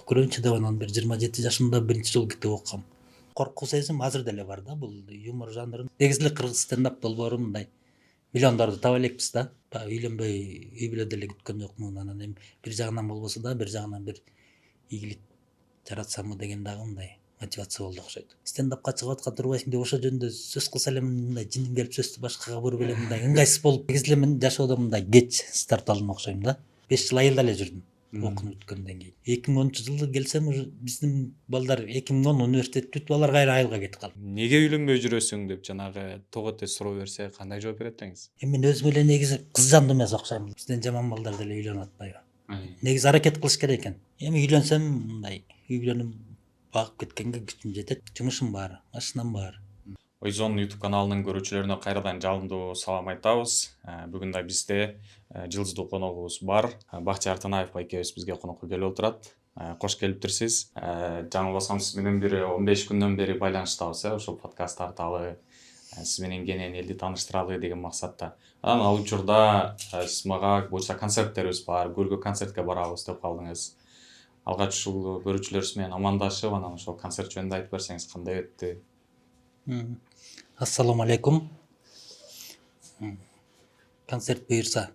окуп көрөйүнчү деп анан бир 27 жашымда биринчи жолу китеп окугам. Коркуу сезим азыр деле бар да, бул юмор жанрын. Негизи эле кыргыз стендап долбоору мындай миллиондорду таба элекпиз да. Баягы үйлөнбөй үй бүлө деле күткөн жокмун. Анан эми бир жагынан болбосо да, бир жагынан бир ийгилик жаратсамбы деген дагы мындай мотивация болду окшойт. Стендапка чыгып аткан турбайсың деп ошол жөнүндө сөз кылса эле мындай жиндин келип сөздү башкага буруп эле мындай ыңгайсыз болуп, негизи эле мен жашоодо мындай кеч старт алдым окшойм да. 5 жыл айылда эле жүрдүм. Окунуп бүткөндөн кийин 2010-жылы келсем уже биздин балдар 2010 университет бүтүп алар кайра айылга кетип калды. Неге үйлөнбөй жүрөсүң деп жанагы ток эте суроо берсе кандай жооп берет деңиз? Эми мен өзүм эле негизи кыз жандуу эмес окшойм. Бизден жаман балдар деле үйлөнүп атпайбы. Негизи аракет кылыш керек экен. Эми үйлөнсөм мындай үй бүлөнү багып кеткенге күчүм жетет. Жумушум бар, машинам бар. Ойзон YouTube каналынын көрүүчүлөрүнө кайрадан жалындуу салам айтабыз. Бүгүн да бизде жылдыздуу коногубуз бар. Бакчы Артанаев байкебиз бизге конокко келип отурат. Кош келиптирсиз. Жаңылбасам сиз менен бир 15 күндөн бери байланыштабыз, ошол подкаст аркылуу сиз менен кенен элди тааныштыралы деген максатта. Анан ал учурда сиз мага буюрса концерттерибиз бар, көргө концертке барабыз деп калдыңыз. Алгач ушул көрүүчүлөрүбүз менен амандашып, анан ошол концерт жөнүндө айтып берсеңиз кандай өттү? Ассаламу алейкум. Концерт буюрса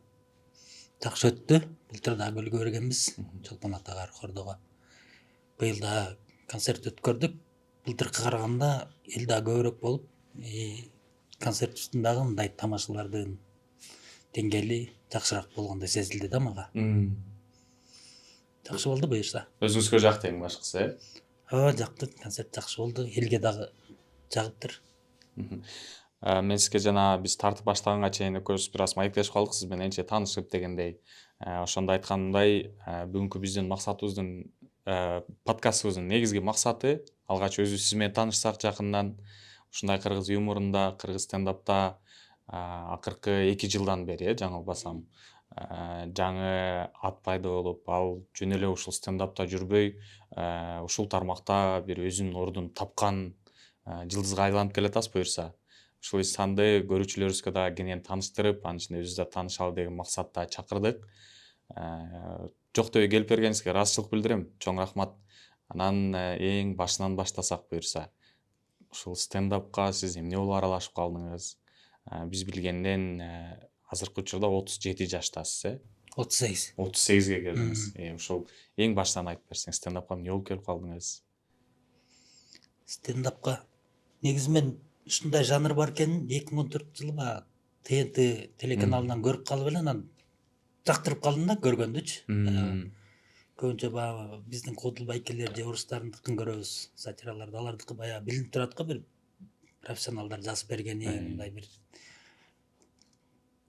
жакшы өттү. Былтыр да көлгө бергенбиз. Чолпон атага Кордого. Быйыл да концерт өткөрдүк. Былтыркыга караганда эл да көбүрөөк болуп, концертибиздин дагы мындай тамашалардын деңгээли жакшыраак болгондой сезилди да мага. Жакшы болду буюрса. Өзүңүзгө жакты эң башкысы, Ооба, жакты. Концерт жакшы болду. Элге дагы жагыптыр. Мен сизге жана биз тартып баштаганга чейин экөөбүз бир аз маектешип калдык, сиз менен таанышып дегендей. Ошондо айтканымдай, бүгүнкү биздин максатыбыздын, подкастыбыздын негизги максаты алгач өзүбүз сиз менен таанышсак жакындан, ушундай кыргыз юморунда, кыргыз стендапта акыркы 2 жылдан бери, жаңылбасам, жаңы ат пайда болуп, ал жөн эле ушул стендапта жүрбөй, ушул тармакта бир өзүнүн ордун тапкан жылдызга айланып келатабыз буюрса. Ушул санды көрүүчүлөрүбүзгө да кенен тааныштырып, анын ичинде өзүбүз да таанышалы деген максатта чакырдык. Жоктөбү келип бергениңизге ыраазычылык билдирем. Чоң рахмат. Анан эң башынан баштасак буюрса. Ушул стендапка сиз эмне болуп аралашып калдыңыз? Биз билгенден азыркы учурда 37 жаштасыз, 38. 38ге келдиңиз. Ушул эң башынан айтып берсеңиз, стендапка эмне болуп келип калдыңыз? Стендапка негизи мен ушундай жанр бар экенин 2014-жылы баягы ТНТ телеканалынан көрүп калып эле анан жактырып калдым да көргөндүчү. Көбүнчө баягы биздин кодул байкелер же орустардыкын көрөбүз, сатираларды. Алардыкы баягы билинип турат го, бир профессионалдар жазып бергени, мындай бир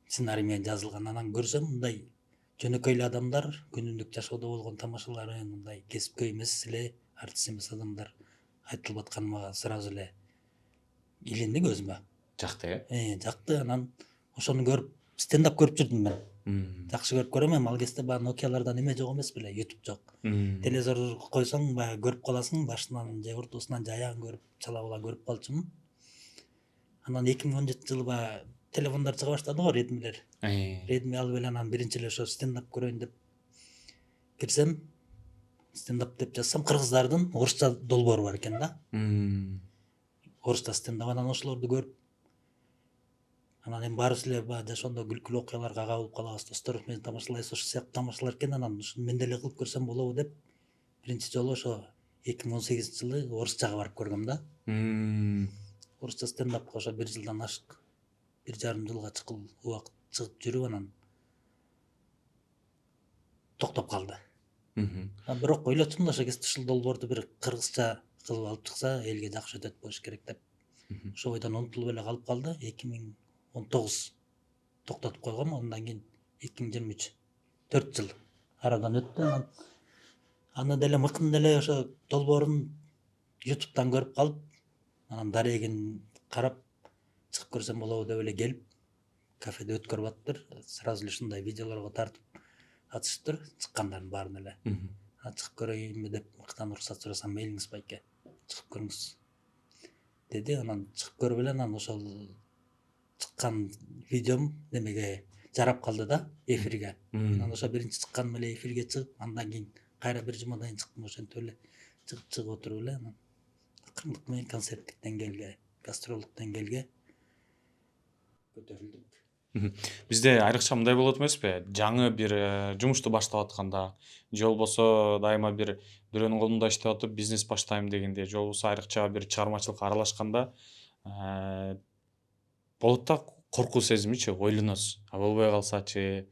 сценарий менен жазылган. Анан көрсөм мындай жөнөкөй эле адамдар күнүмдүк жашоодо болгон тамашаларын, мындай кесипкөй эмес эле, артист эмес адамдар айтылып атканы мага сразу эле илинди көзүмө. Жакты, Жакты. Анан ошону көрүп стендап көрүп жүрдүм мен. Жакшы көрүп көрөм. Эми ал кезде баягы Nokia'ларда неме жок эмес беле, YouTube жок. Телевизор койсоң баягы көрүп каласың, башынан же ортосунан же аягын көрүп, чала була көрүп калчумун. Анан 2017-жылы баягы телефондар чыга баштады го, Redmi'лер. Redmi алып эле анан биринчи эле ошо стендап көрөйүн деп кирсем, стендап деп жазсам, кыргыздардын орусча долбоору бар экен да. Орусча стендап. Анан ошолорду көрүп, анан эми баарыбыз эле баягы жашоондо күлкүлүү окуяларга ага болуп калабыз, досторубуз менен тамашалайбыз, ошол сыяктуу тамашалар экен. Анан ушуну мен деле кылып көрсөм болобу деп биринчи жолу ошо 2018-жылы орусчага барып көргөм да. Орусча стендапка ошо 1 жылдан ашык, 1,5 жылга чыкыл убакыт чыгып жүрүп, анан токтоп калды. Бирок ойлочумун ошол кезде ушул долбоорду бир кыргызча кылып алып чыкса элге жакшы өтөт болуш керек деп. Ошол бойдон унутулуп эле калып калды. 2019 токтотуп койгом, андан кийин 2023 4 жыл арадан өттү. Аны деле мыкын деле ошо долбоорун YouTube'дан көрүп калып, анан дарегин карап чыгып көрсөм болобу деп эле келип, кафеде өткөрүп атыптыр. Сразу эле ушундай видеолорго тартып атышыптыр, чыккандардын баарын эле. Чыгып көрөйүнбү деп мыктан уруксат сурасам, мейлиңиз байке, чыгып көрүңүз деди. Анан чыгып көрүп эле анан ошол чыккан видеом немеге жарап калды да, эфирге. Анан ошо биринчи чыкканым эле эфирге чыгып, андан кийин кайра бир жумадан чыктым, ошентип эле чыгып отуруп эле анан акырындык менен концерттик деңгээлге, гастролдук деңгээлге көтөрүлдүк. Бизде айрыкча мындай болот эмеспи? Жаңы бир жумушту баштап атканда же болбосо дайыма бирөөнүн колунда иштеп атып бизнес баштайм дегенде же болбосо айрыкча бир чыгармачылыкка аралашканда болот да коркуу сезимичи, ойлоносуз. А болбой калсачы,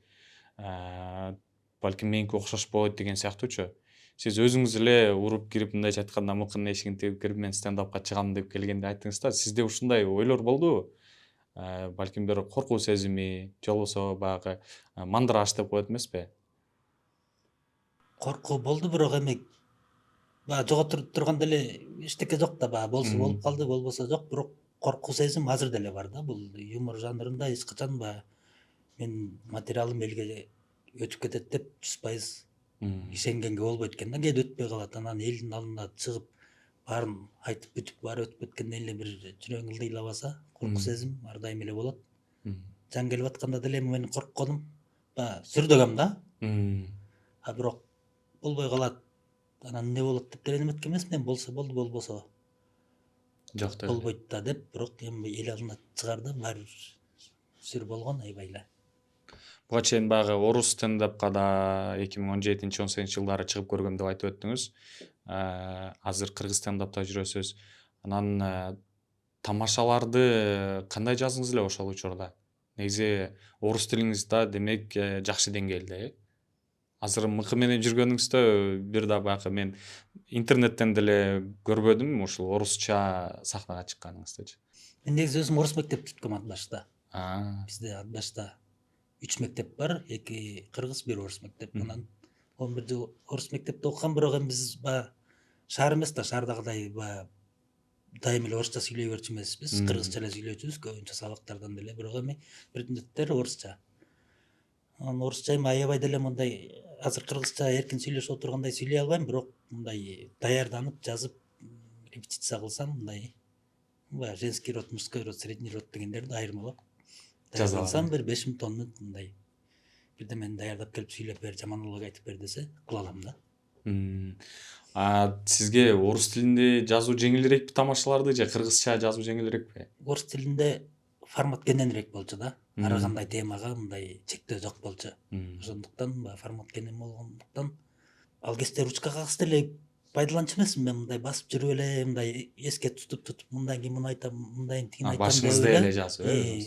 балким меники окшош болбойт деген сыяктуучу. Сиз өзүңүз эле уруп кирип, мындайча айтканда, мыкынын эшигин тигип кирип, мен стендапка чыгам деп келгенде айттыңыз да. Сизде ушундай ойлор болдубу? Балким бир коркуу сезими же болбосо баягы мандыраш деп коет эмеспи? Коркуу болду, бирок эми баягы жоготуруп турганда эле эчтеке жок да, баягы болсо болуп калды, болбосо жок. Бирок коркуу сезим азыр деле бар да. Бул юмор жанрында эч качан баягы менин материалым элге өтүп кетет деп 100% ишенгенге болбойт экен да. Кээде өтпөй калат. Анан элдин алдына чыгып баарын айтып бүтүп баары өтүп кеткенден эле бир жүрөгүң ылдыйлабаса, коркуу сезим ар дайым эле болот. Жаңы келип атканда деле менин коркконум баягы сүрдөгөм да. А бирок болбой калат. Анан эмне болот деп деле неметкен эмесмин. Болсо болду, болбосо Жок деп. болбойт да деп, бирок эми эл алдына чыгарды баары сүр болгон аябай эле. Буга чейин баягы орус стендапка да 2017-18 жылдары чыгып көргөм деп айтып өттүңүз. Азыр кыргыз стендапта жүрөсүз. Анан тамашаларды кандай жаздыңыз эле ошол учурда? Негизи орус тилиңиз да демек жакшы деңгээлде. Азыр мыкы менен жүргөнүңүздө бир да баягы мен интернеттен деле көрбөдүм ушул орусча сахнага чыкканыңыздычы. Мен негизи өзүм орус мектепти бүткөм ат башта. А. Бизде ат башта 3 мектеп бар, 2 кыргыз, 1 орус мектеп. Анан 11 жыл орус мектепте окугам, бирок эми биз баягы шаар эмес да, шаардагыдай баягы дайым эле орусча сүйлөй берчү эмеспиз, кыргызча эле сүйлөйчүбүз көбүнчө сабактардан деле, бирок эми предметтер орусча. Анан орусча эми аябай деле мындай азыр кыргызча эркин сүйлөшүп отургандай сүйлөй албайм, бирок мындай даярданып, жазып, репетиция кылсам мындай баягы женский род, мужской род, средний род дегендерди айырмалап жазсам бир 5 мүнөт 10 мүнөт мындай бирдемени даярдап келип сүйлөп бер, монолог айтып бер десе кыла алам да. Сизге орус тилинде жазуу жеңилирекпи тамашаларды же кыргызча жазуу жеңилирекпи? Орус тилинде формат кененирээк болчу да. Ар кандай темага мындай чектөө жок болчу. Ошондуктан баягы формат кенен болгондуктан ал кезде ручка кагаз деле пайдаланчу эмесмин. Мен мындай басып жүрүп эле мындай эске тутуп мындан кийин муну айтам, мындан тигини айтам деп Башыңызда эле жазып,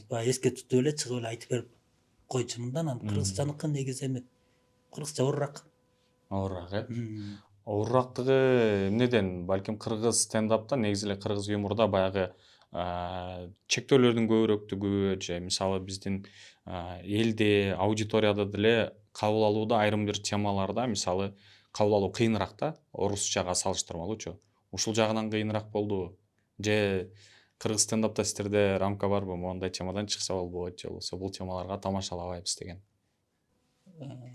баягы эске тутуп эле чыгып эле айтып берип койчумун да. Анан кыргызчаныкы негизи эми кыргызча оорураак. Оорураак, Оорураактыгы эмнеден? Балким кыргыз стендапта негизи эле кыргыз юморда баягы чектөөлөрдүн көбүрөөктүгү же мисалы биздин элде, аудиторияда деле кабыл алууда айрым бир темаларда мисалы кабыл алуу кыйыныраак да, орусчага салыштырмалуучу. Ушул жагынан кыйыныраак болдубу? Же кыргыз стендапта сиздерде рамка барбы? Моундай темадан чыкса болбойт, же болбосо бул темаларга тамашалабайбыз деген.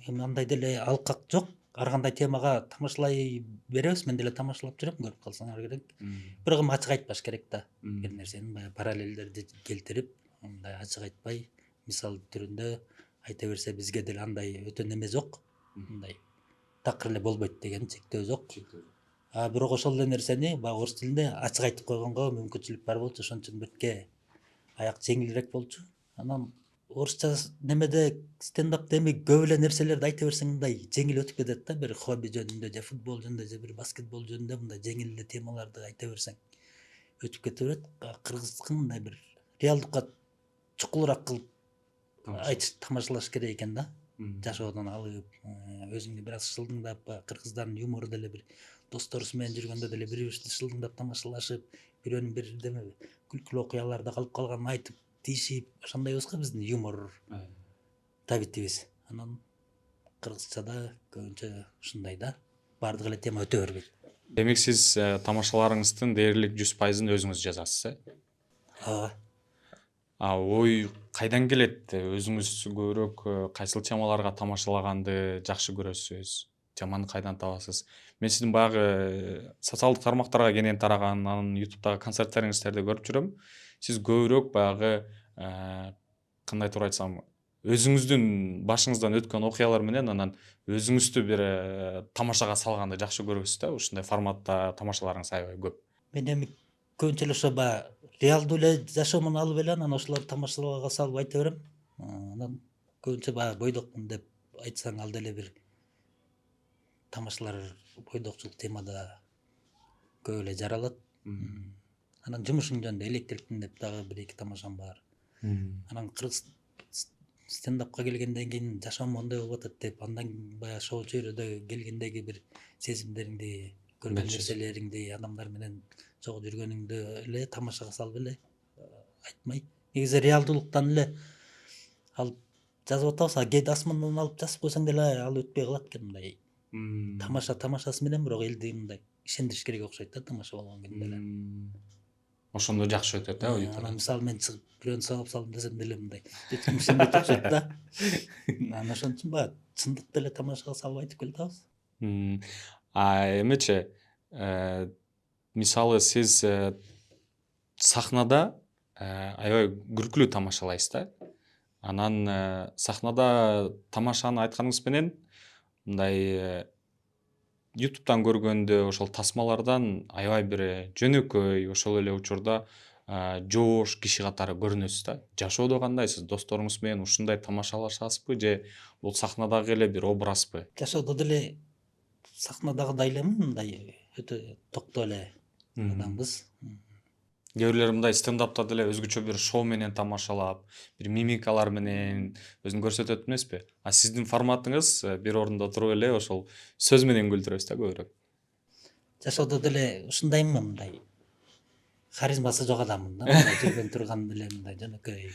Эми андай деле алкак жок. Ар кандай темага тамашалай беребиз. Мен деле тамашалап жүрөм, көрүп калсаңар керек. Бирок эми ачык айтпаш керек да. Бир нерсени баягы параллелдерди келтирип, мындай ачык айтпай, мисал түрүндө айта берсе бизге деле андай өтө неме жок. Мындай такыр эле болбойт деген чектөө жок. Бирок ошол эле нерсени баягы орус тилинде ачык айтып койгонго мүмкүнчүлүк бар болчу. Ошон үчүн бирке аяк жеңилирээк болчу. Анан орусча немеде стендапта эми көп эле нерселерди айта берсең мындай жеңил өтүп кетет да. Бир хобби жөнүндө же футбол жөнүндө же бир баскетбол жөнүндө мындай жеңил эле темаларды айта берсең өтүп кете берет. Кыргыздыкы мындай бир реалдыкка чукулураак кылып тамашалаш керек экен да. Жашоодон алып, өзүңдү бир аз шылдыңдап, кыргыздардын юмору деле бир досторубуз менен жүргөндө деле бири бирибизди шылдыңдап тамашалашып, бирөөнүн бир деме күлкүлүү окуяларда калып калганын айтып тийишип, ошондойбуз го биздин юмор табитибиз. Анан кыргызчада көбүнчө ушундай да. Бардык эле тема өтө бербейт. Демек сиз тамашаларыңыздын дээрлик 100%-ын өзүңүз жазасыз, Ооба. Ой кайдан келет? Өзүңүз көбүрөөк кайсыл темаларга тамашалаганды жакшы көрөсүз? Теманы кайдан табасыз? Мен сиздин баягы социалдык тармактарга кенен тараган, анан YouTube'дагы концерттериңиздерди көрүп жүрөм. Сиз көбүрөөк баягы кандайдыр айтсам, өзүңүздүн башыңыздан өткөн окуялар менен анан өзүңүздү бир тамашага салганды жакшы көрөсүз да, ушундай форматта тамашаларыңыз аябай көп. Мен эми көбүнчө эле ошо баягы реалдуу эле жашоомун алып эле анан ошолорду тамашалоого салып айта берем. Анан көбүнчө баягы бойдокмун деп айтсаң ал деле бир тамашалар бойдокчулук темада көп эле жаралат. Анан жумушуң жөнүндө электриктин деп дагы бир эки тамашам бар. Анан кыргыз стендапка келгенден кийин жашоом моундай болуп атат деп андан баягы шоу чөйрөдө келгендеги бир сезимдериңди, көргөн нерселериңди, адамдар менен чогуу жүргөнүңдү эле тамашага салып эле айтмай. Негизи реалдуулуктан эле алып жазып атабыз, а кээде асмандан алып жазып койсоң деле ал өтпөй калат экен мындай. Тамашасы менен бирок элди мындай ишендириш керек окшойт да тамаша болгон күндө эле. Ошондо жакшы өтөт да аудитория. Анан мисалы мен чыгып бирөөнү сабап салдым десем деле мындай ишендириш окшойт да. Анан ошон үчүн баягы чындыкты эле тамашага салып айтып келатабыз. Эмечи мисалы сиз сахнада аябай күркүлүү тамашалайсыз да. Анан сахнада тамашаны айтканыңыз менен мындай YouTube'дан көргөндө ошол тасмалардан аябай бир жөнөкөй, ошол эле учурда жоош киши катары көрүнөсүз да. Жашоодо кандайсыз? Досторуңуз менен ушундай тамашалашасызбы же бул сахнадагы эле бир образбы? Жашоодо деле сахнадагыдай элемин, мындай өтө токтоо эле адамбыз. Кээ бирлер мындай стендапта деле өзгөчө бир шоу менен тамашалап, бир мимикалар менен өзүн көрсөтөт эмеспи? А сиздин форматыңыз бир орунда туруп эле ошол сөз менен күлдүрөсүз да көбүрөөк. Жашоодо деле ушундаймын, мындай харизмасы жок адаммын да. Мындай жүргөн турган деле мындай жөнөкөй.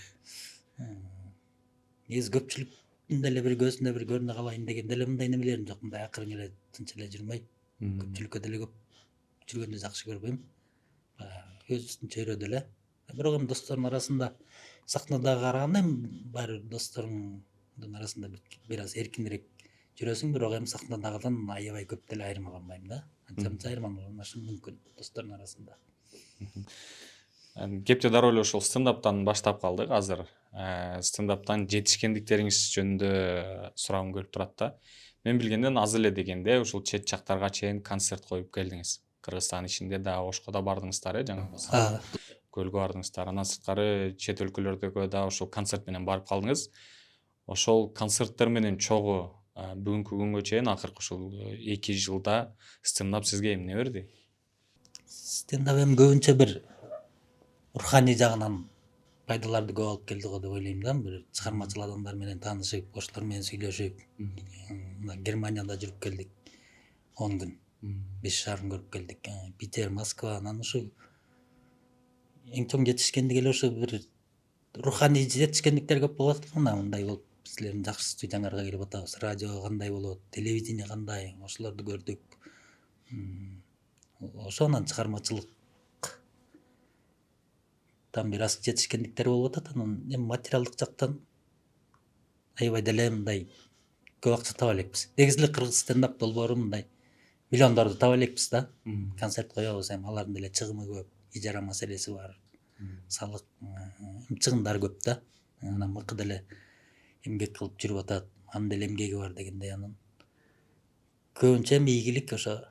Негизи көпчүлүктүн деле бир көзүндө бир көрүнө калайын деген деле мындай немелерим жок. Мындай акырын эле тынч эле жүрмөй. Көпчүлүккө деле көп жүргөндү жакшы көрбөйм. Өзүбүздүн чөйрөдө эле. Бирок эми достордун арасында сахнадага караганда эми баары бир досторуңдун арасында бир аз эркинирээк жүрөсүң, бирок эми сахнадагыдан аябай көп деле айырмаланбайм да. Анча-мынча айырмаланышы мүмкүн достордун арасында. Кепте дароо эле ошол стендаптан баштап калдык азыр. Стендаптан жетишкендиктериңиз жөнүндө сурагым келип турат да. Мен билгенден аз эле дегенде ушул чет жактарга чейин концерт коюп келдиңиз. Кыргызстан ичинде да Ошко да бардыңыздар, жаңы көлгө бардыңыздар. Андан сырткары чет өлкөлөрдөгө да ошол концерт менен барып калдыңыз. Ошол концерттер менен чогуу бүгүнкү күнгө чейин акыркы ушул 2 жылда стендап сизге эмне берди? Стендап эми көбүнчө бир руханий жагынан пайдаларды көп алып келди го деп ойлойм да. Бир чыгармачыл адамдар менен таанышып, ошолор менен сүйлөшүп, Германияда жүрүп келдик 10 күн. 5 шаарын көрүп келдик. Питер, Москва, анан ушу эң чоң жетишкендик эле ушу бир руханий жетишкендиктер көп болуп атат. Мындай болуп силердин жакшы студияңарга келип атабыз. Радио кандай болот, телевидение кандай, ошолорду көрдүк. Ошонан чыгармачылыктан бир аз жетишкендиктер болуп атат. Анан эми материалдык жактан аябай деле мындай көп акча таба элекпиз. Негизи эле кыргыз стендап долбоору мындай миллиондорду таба элекпиз да. Концерт коебуз, эми алардын деле чыгымы көп, ижара маселеси бар, салык, чыгымдар көп да. Анан мыкы деле эмгек кылып жүрүп атат, анын деле эмгеги бар дегендей. Анан көбүнчө эми ийгилик ошо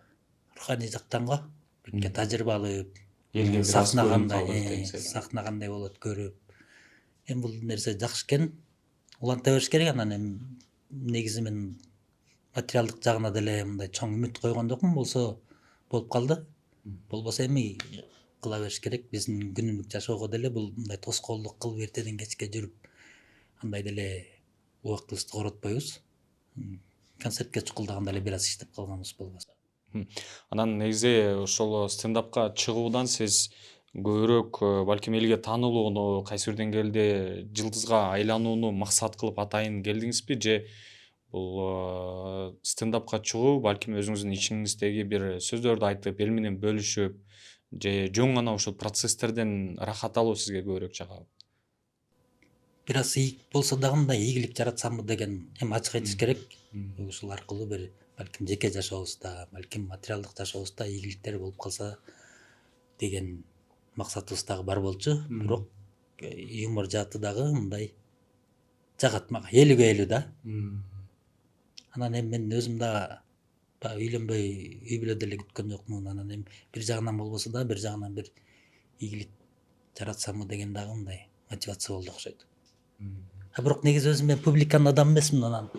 руханий жактан го. Бирке тажрыйба алып, сахна кандай болот көрүп. Эми бул нерсе жакшы экен. Уланта бериш керек. Анан эми негизи мен материалдык жагына деле мындай чоң үмүт койгон жокмун, болсо болуп калды. Болбосо эми кыла бериш керек. Биздин күнүмдүк жашоого деле бул мындай тоскоолдук кылып эртеден кечке жүрүп андай деле убактыбызды коротпойбуз. Концертке чукулдаганда эле бир аз иштеп калганбыз болбосо. Анан негизи ошол стендапка чыгуудан сиз көбүрөөк балким элге таанылууну, кайсы бир деңгээлде жылдызга айланууну максат кылып атайын келдиңизби же бул стендапка чыгуу балким өзүңүздүн ичиңиздеги бир сөздөрдү айтып, эл менен бөлүшүп же жөн гана ушул процесстерден рахат алуу сизге көбүрөөк жагабы? Бир аз болсо дагы мындай ийгилик жаратсамбы деген эми ачык айтыш керек. Ушул аркылуу бир балким жеке жашообузда, балким материалдык жашообузда ийгиликтер болуп калса деген максатыбыз дагы бар болчу. Бирок юмор жааты дагы мындай жагат мага 50-50 да. Анан эми мен өзүм да баягы үйлөнбөй үй бүлө деле күткөн жокмун. Анан эми бир жагынан болбосо да бир жагынан бир ийгилик жаратсамбы деген дагы мындай мотивация болду окшойт. Бирок негизи өзүм мен публиканын адамы эмесмин. Анан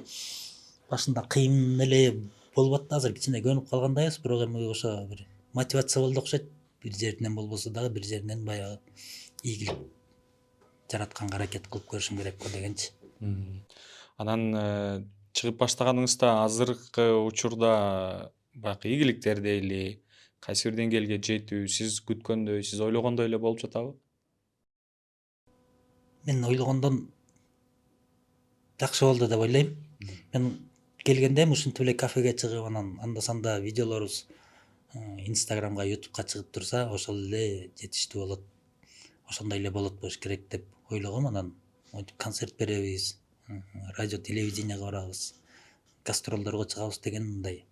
башында кыйын эле болуп атты, азыр кичине көнүп калгандайбыз, бирок эми ошо бир мотивация болду окшойт. Бир жеринен болбосо дагы бир жеринен баягы ийгилик жаратканга аракет кылып көрүшүм керек го дегенчи. Анан чыгып баштаганыңызда азыркы учурда баягы ийгиликтер дейли, кайсы бир деңгээлге жетүү сиз күткөндөй, сиз ойлогондой эле болуп жатабы? Мен ойлогондон жакшы болду деп ойлойм. Мен келгенде ушинтип эле кафеге чыгып, анан анда санда видеолорубуз Инстаграмга, Ютубка чыгып турса, ошол эле жетиштүү болот. Ошондой эле болот болуш керек деп ойлогом. Анан монтип концерт беребиз, радио, телевидениеге барабыз, гастролдорго чыгабыз деген мындай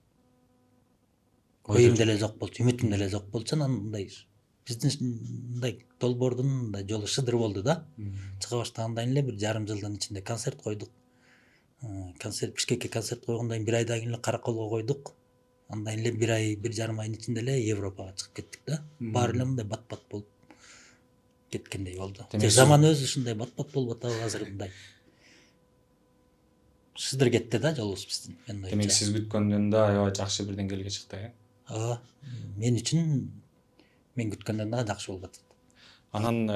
оюм деле жок болчу, үмүтүм деле жок болчу. Анан мындай биздин мындай долбоордун мындай жолу шыдыр болду да. Чыга баштагандан эле бир жарым жылдын ичинде концерт койдук. Концерт Бишкекке концерт койгондон кийин бир айдан кийин эле Караколго койдук. Андан эле бир ай, бир жарым айдын ичинде эле Европага чыгып кеттик да. Баары эле мындай бат-бат болуп кеткендей болду. Заман өзү ушундай бат-бат болуп атабы азыр мындай. Шыдыр кетти да жолубуз биздин. Демек сиз күткөндөн да аябай жакшы бир деңгээлге чыкты, Мен үчүн мен күткөндөн да жакшы болуп атат. Анан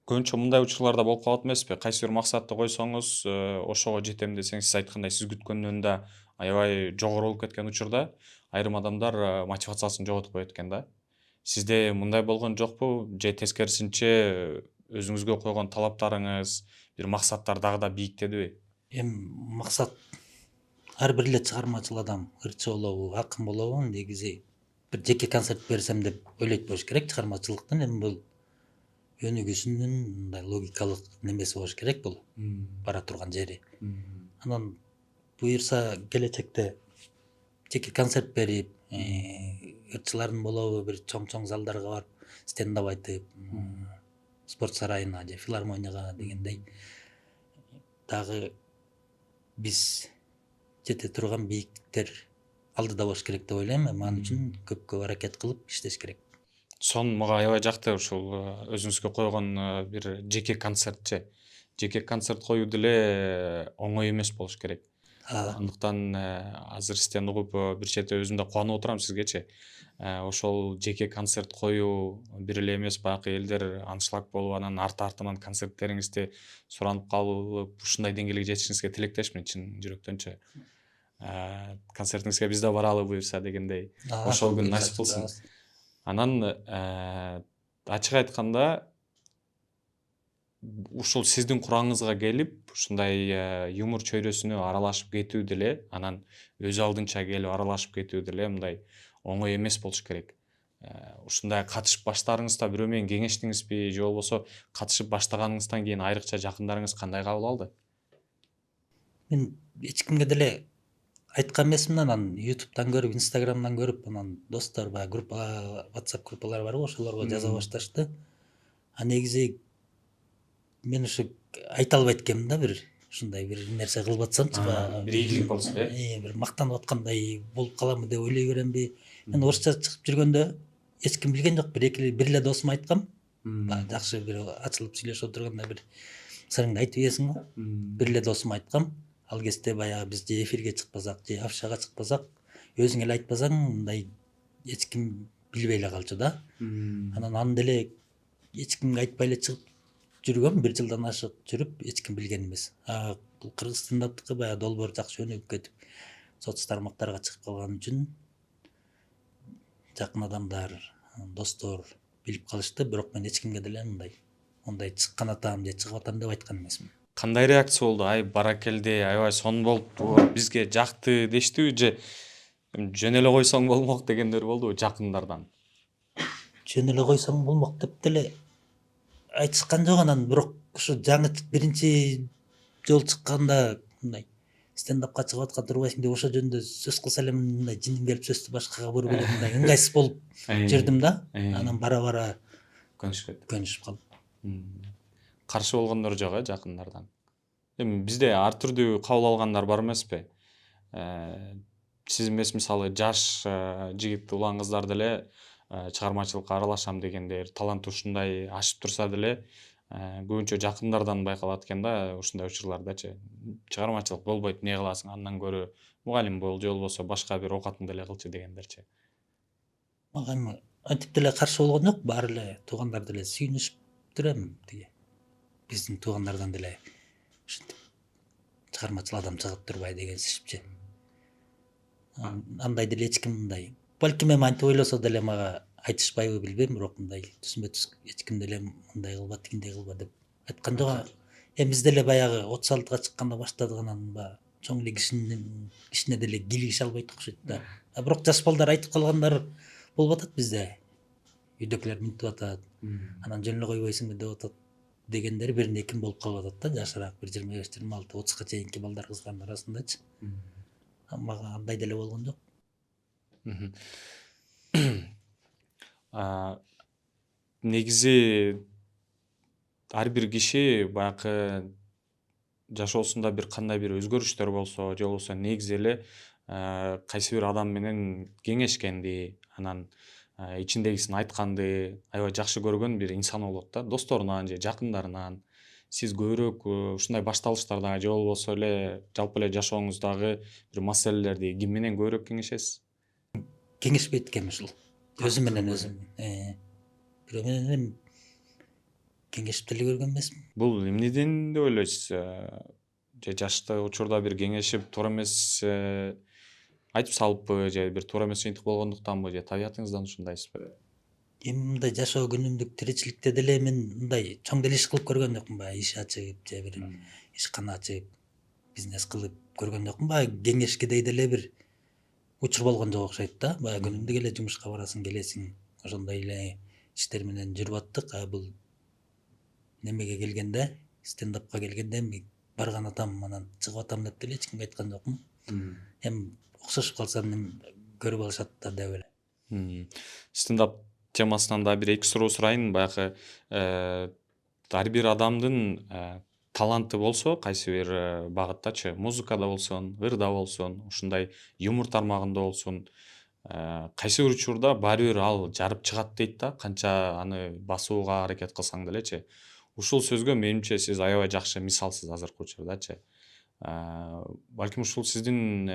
көбүнчө мындай учурларда болуп калат эмеспи? Кайсы бир максатты койсоңуз, ошого жетем десеңиз, сиз айткандай сиз күткөндөн да аябай жогору болуп кеткен учурда айрым адамдар мотивациясын жоготуп коет экен да. Сизде мындай болгон жокпу? Же тескерисинче өзүңүзгө койгон талаптарыңыз, бир максаттар дагы да бийиктедиби? Эми максат ар бир эле чыгармачыл адам ырчы болобу, акын болобу, негизи бир жеке концерт берсем деп ойлойт болуш керек чыгармачылыктын. Эми бул өнүгүүсүнүн мындай логикалык немеси болуш керек бул бара турган жери. Анан буюрса келечекте жеке концерт берип, ырчылардын болобу бир чоң залдарга барып стендап айтып, спорт сарайына же филармонияга дегендей дагы биз жете турган бийиктиктер алдыда болуш керек деп ойлойм. Ал үчүн көп аракет кылып иштеш керек. Сон мага аябай жакты ушул өзүңүзгө койгон бир жеке концертчи. Жеке концерт коюу деле оңой эмес болуш керек. Андыктан азыр сизден угуп бир чети өзүм да кубанып отурам сизгечи. Ошол жеке концерт коюу бир эле эмес, баягы элдер аншлаг болуп, анан артынан концерттериңизди суранып калып, ушундай деңгээлге жетишиңизге тилектешмин чын жүрөктөнчү. Концертиңизге биз да баралы буюрса дегендей. Ошол күн насип кылсын. Анан ачык айтканда ушул сиздин курагыңызга келип, ушундай юмор чөйрөсүнө аралашып кетүү деле, анан өз алдынча келип аралашып кетүү деле мындай оңой эмес болуш керек. Ушундай катышып баштаарыңызда бирөө менен кеңештиңизби, же болбосо катышып баштаганыңыздан кийин айрыкча жакындарыңыз кандай кабыл алды? Мен эч кимге деле айткан эмесмин. Анан Ютубтан көрүп, Инстаграмдан көрүп, анан достор баягы группа, WhatsApp группалар барбы, ошолорго жаза башташты. Негизи мен ушу айта албайт экенмин да, бир ушундай бир нерсе кылып атсамчы, бир ийгилик болсо, бир мактанып аткандай болуп каламбы деп ойлой беремби. Мен орусча чыгып жүргөндө эч ким билген жок, бир эле досума айткам. Жакшы бир ачылып сүйлөшүп отурганда бир сырыңды айтып ийесиң го. Бир эле досума айткам. Ал кезде баягы биз же эфирге чыкпасак, же афишага чыкпасак, өзүң эле айтпасаң, мындай эч ким билбей эле калчу да. Анан аны деле эч кимге айтпай эле чыгып жүргөм, бир жылдан ашык жүрүп, эч ким билген эмес. Бул кыргыз стендаптыкы баягы долбоор жакшы өнүгүп кетип, соц тармактарга чыгып калган үчүн жакын адамдар, достор билип калышты, бирок мен эч кимге деле мындай чыккан атам же чыгып атам деп айткан эмесмин. Кандай реакция болду? Ай, баракелде, аябай сонун болупту, бизге жакты дештиби, же жөн эле койсоң болмок дегендер болдубу жакындардан? Жөн эле койсоң болмок деп деле айтышкан жок. Анан бирок ушу жаңы биринчи жолу чыкканда мындай стендапка чыгып аткан турбайсың деп ошол жөнүндө сөз кылса эле мындай жиндин келип сөздү башкага буруп эле мындай ыңгайсыз болуп жүрдүм да. Анан бара-бара Көнүшүп кетти. көнүшүп калып. Каршы болгондор жок жакындардан? Эми бизде ар түрдүү кабыл алгандар бар эмеспи? Сиз эмес мисалы жаш жигит улан кыздар деле чыгармачылыкка аралашам дегендер, таланты ушундай ашып турса деле көбүнчө жакындардан байкалат экен да ушундай учурлардачы. Чыгармачылык болбойт, эмне кыласың, андан көрө мугалим бол же болбосо башка бир оокатыңды эле кылчы дегендерчи. Мага эми антип деле каршы болгон жок, баары эле туугандар деле сүйүнүшүптүр эми тиги биздин туугандардан деле ушинтип чыгармачыл адам чыгып турбай дегенсишипчи. Андай деле эч ким мындай. Балким эми антип ойлосо деле мага айтышпайбы билбейм, бирок мындай түзмө түз эч ким деле мындай кылба, тигиндей кылба деп айткан жок. Эми биз деле баягы 36-га чыкканда баштадык, анан баягы чоң эле кишинин ишине деле кийлигише албайт окшойт да. Бирок жаш балдар айтып калгандар болуп атат бизде. Үйдөкүлөр минтип атат, анан жөн эле койбойсуңбу деп атат дегендери биринде ким болуп калып атат да, жашыраак бир 25, 26, 30га чейинки балдар кыздардын арасындачы. Мага андай деле болгон жок. Негизи ар бир киши баягы жашоосунда бир кандай бир өзгөрүштөр болсо же болбосо негизи эле кайсы бир адам менен кеңешкенди, анан ичиндегисин айтканды аябай жакшы көргөн бир инсан болот да, досторунан же жакындарынан. Сиз көбүрөөк ушундай башталыштарда же болбосо эле жалпы эле жашооңуздагы бир маселелерди ким менен көбүрөөк кеңешесиз? Кеңешпейт экенмин ушул. Өзүм менен өзүм. Бирөө менен эми кеңешип деле көргөн эмесмин. Бул эмнеден деп ойлойсуз? Же жашты учурда бир кеңешип туура эмес айтып салыппы, же бир туура эмес жыйынтык болгондуктанбы, же табиятыңыздан ушундайсызбы? Эми мындай жашоо күнүмдүк тиричиликте деле мен мындай чоң деле иш кылып көргөн жокмун. Баягы иш ачып же бир ишкана ачып бизнес кылып көргөн жокмун. Баягы кеңешкедей деле бир учур болгон жок окшойт да. Баягы күнүмдүк эле жумушка барасың, келесиң, ошондой эле иштер менен жүрүп аттык. Бул немеге келгенде, стендапка келгенде эми барган атам, анан чыгып атам деп деле эч кимге айткан жокмун. Эми окшошуп калса көрүп алышат да деп эле. Стендап темасынан да бир эки суроо сурайын. Баягы ар бир адамдын таланты болсо кайсы бир багыттачы, музыкада болсун, ырда болсун, ушундай юмор тармагында болсун, кайсы бир учурда баары бир ал жарып чыгат дейт да, канча аны басууга аракет кылсаң делечи. Ушул сөзгө менимче сиз аябай жакшы мисалсыз азыркы учурдачы. Балким ушул сиздин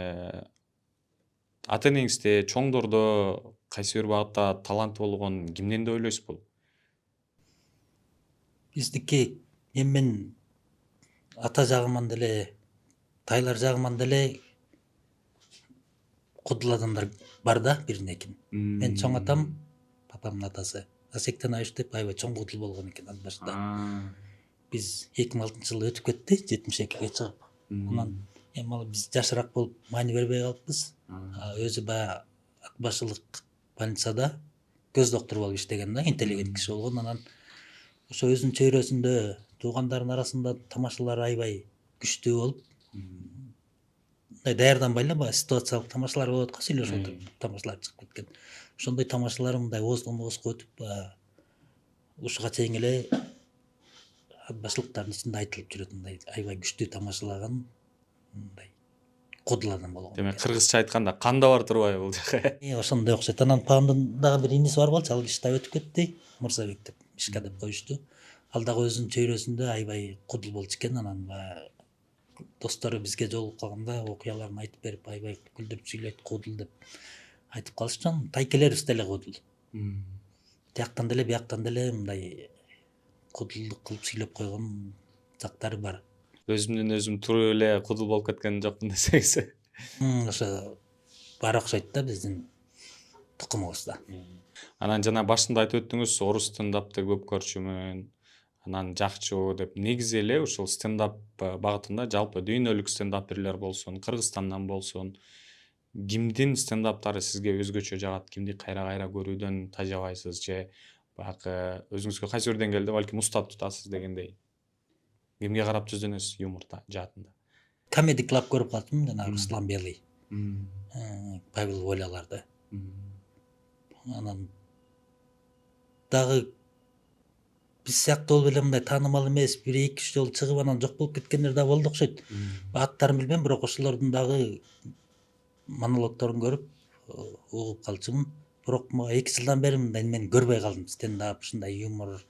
ата энеңизде, чоңдордо кайсы бир багытта таланты болгон кимден деп ойлойсуз бул? Биздики эми мен ата жагыман деле, тайлар жагыман деле кудул адамдар бар да, биринекин. Мен чоң атам, папамдын атасы Асектен Айыш деп аябай чоң кудул болгон экен ал башында. Биз 2006-жылы өтүп кетти, 72-ге чыгып. Анан эми ал биз жашыраак болуп маани бербей калыппыз. Өзү баягы ат башылык больницада көз доктору болуп иштеген да, интеллигент киши болгон. Анан ошо өзүнүн чөйрөсүндө туугандарынын арасында тамашалары аябай күчтүү болуп, мындай даярданбай эле баягы ситуациялык тамашалар болот го, сүйлөшүп отуруп тамашалар чыгып кеткен. Ошондой тамашалар мындай ооздон оозго өтүп, ушуга чейин эле ат башылыктардын ичинде айтылып жүрөт, мындай аябай күчтүү тамашалаган мындай кудул адам болгон. Демек кыргызча айтканда канда бар турбайбы бул жака? Ошондой окшойт. Анан папамдын дагы бир иниси бар болчу, ал киши да өтүп кетти, Мырзабек деп, Мишка деп коюшту. Ал дагы өзүнүн чөйрөсүндө аябай кудул болчу экен. Анан достору бизге жолугуп калганда окуяларын айтып берип, аябай күлдүрүп сүйлөйт, кудул деп айтып калышчу. Тайкелерибиз деле кудул. Тияктан деле, бияктан деле мындай кудулдук кылып сүйлөп койгон жактары бар. Өзүмдөн өзүм туруп эле кудул болуп кеткен жокмун десеңиз. Ошо бар окшойт да биздин тукумубузда. Анан жана башында айтып өттүңүз, орус стендапты көп көрчүмүн, анан жакчу деп. Негизи эле ушул стендап багытында жалпы дүйнөлүк стендаперлер болсун, Кыргызстандан болсун, кимдин стендаптары сизге өзгөчө жагат, кимди кайра көрүүдөн тажабайсыз, же баягы өзүңүзгө кайсы бир деңгээлде балким устап тутасыз дегендей. Кимге карап түздөнөсүз юморда жаатында? Comedy Club көрүп калыптмын, жанагы Руслан Белый, Павел Воляларды. Анан дагы биз сыяктуу болуп эле мындай таанымал эмес, 1-2 жолу чыгып анан жок болуп кеткендер да болду окшойт. Аттарын билбейм, бирок ошолордун дагы монологдорун көрүп угуп калчумун. Бирок 2 жылдан бери мындай мен көрбөй калдым. Стендап ушундай юмор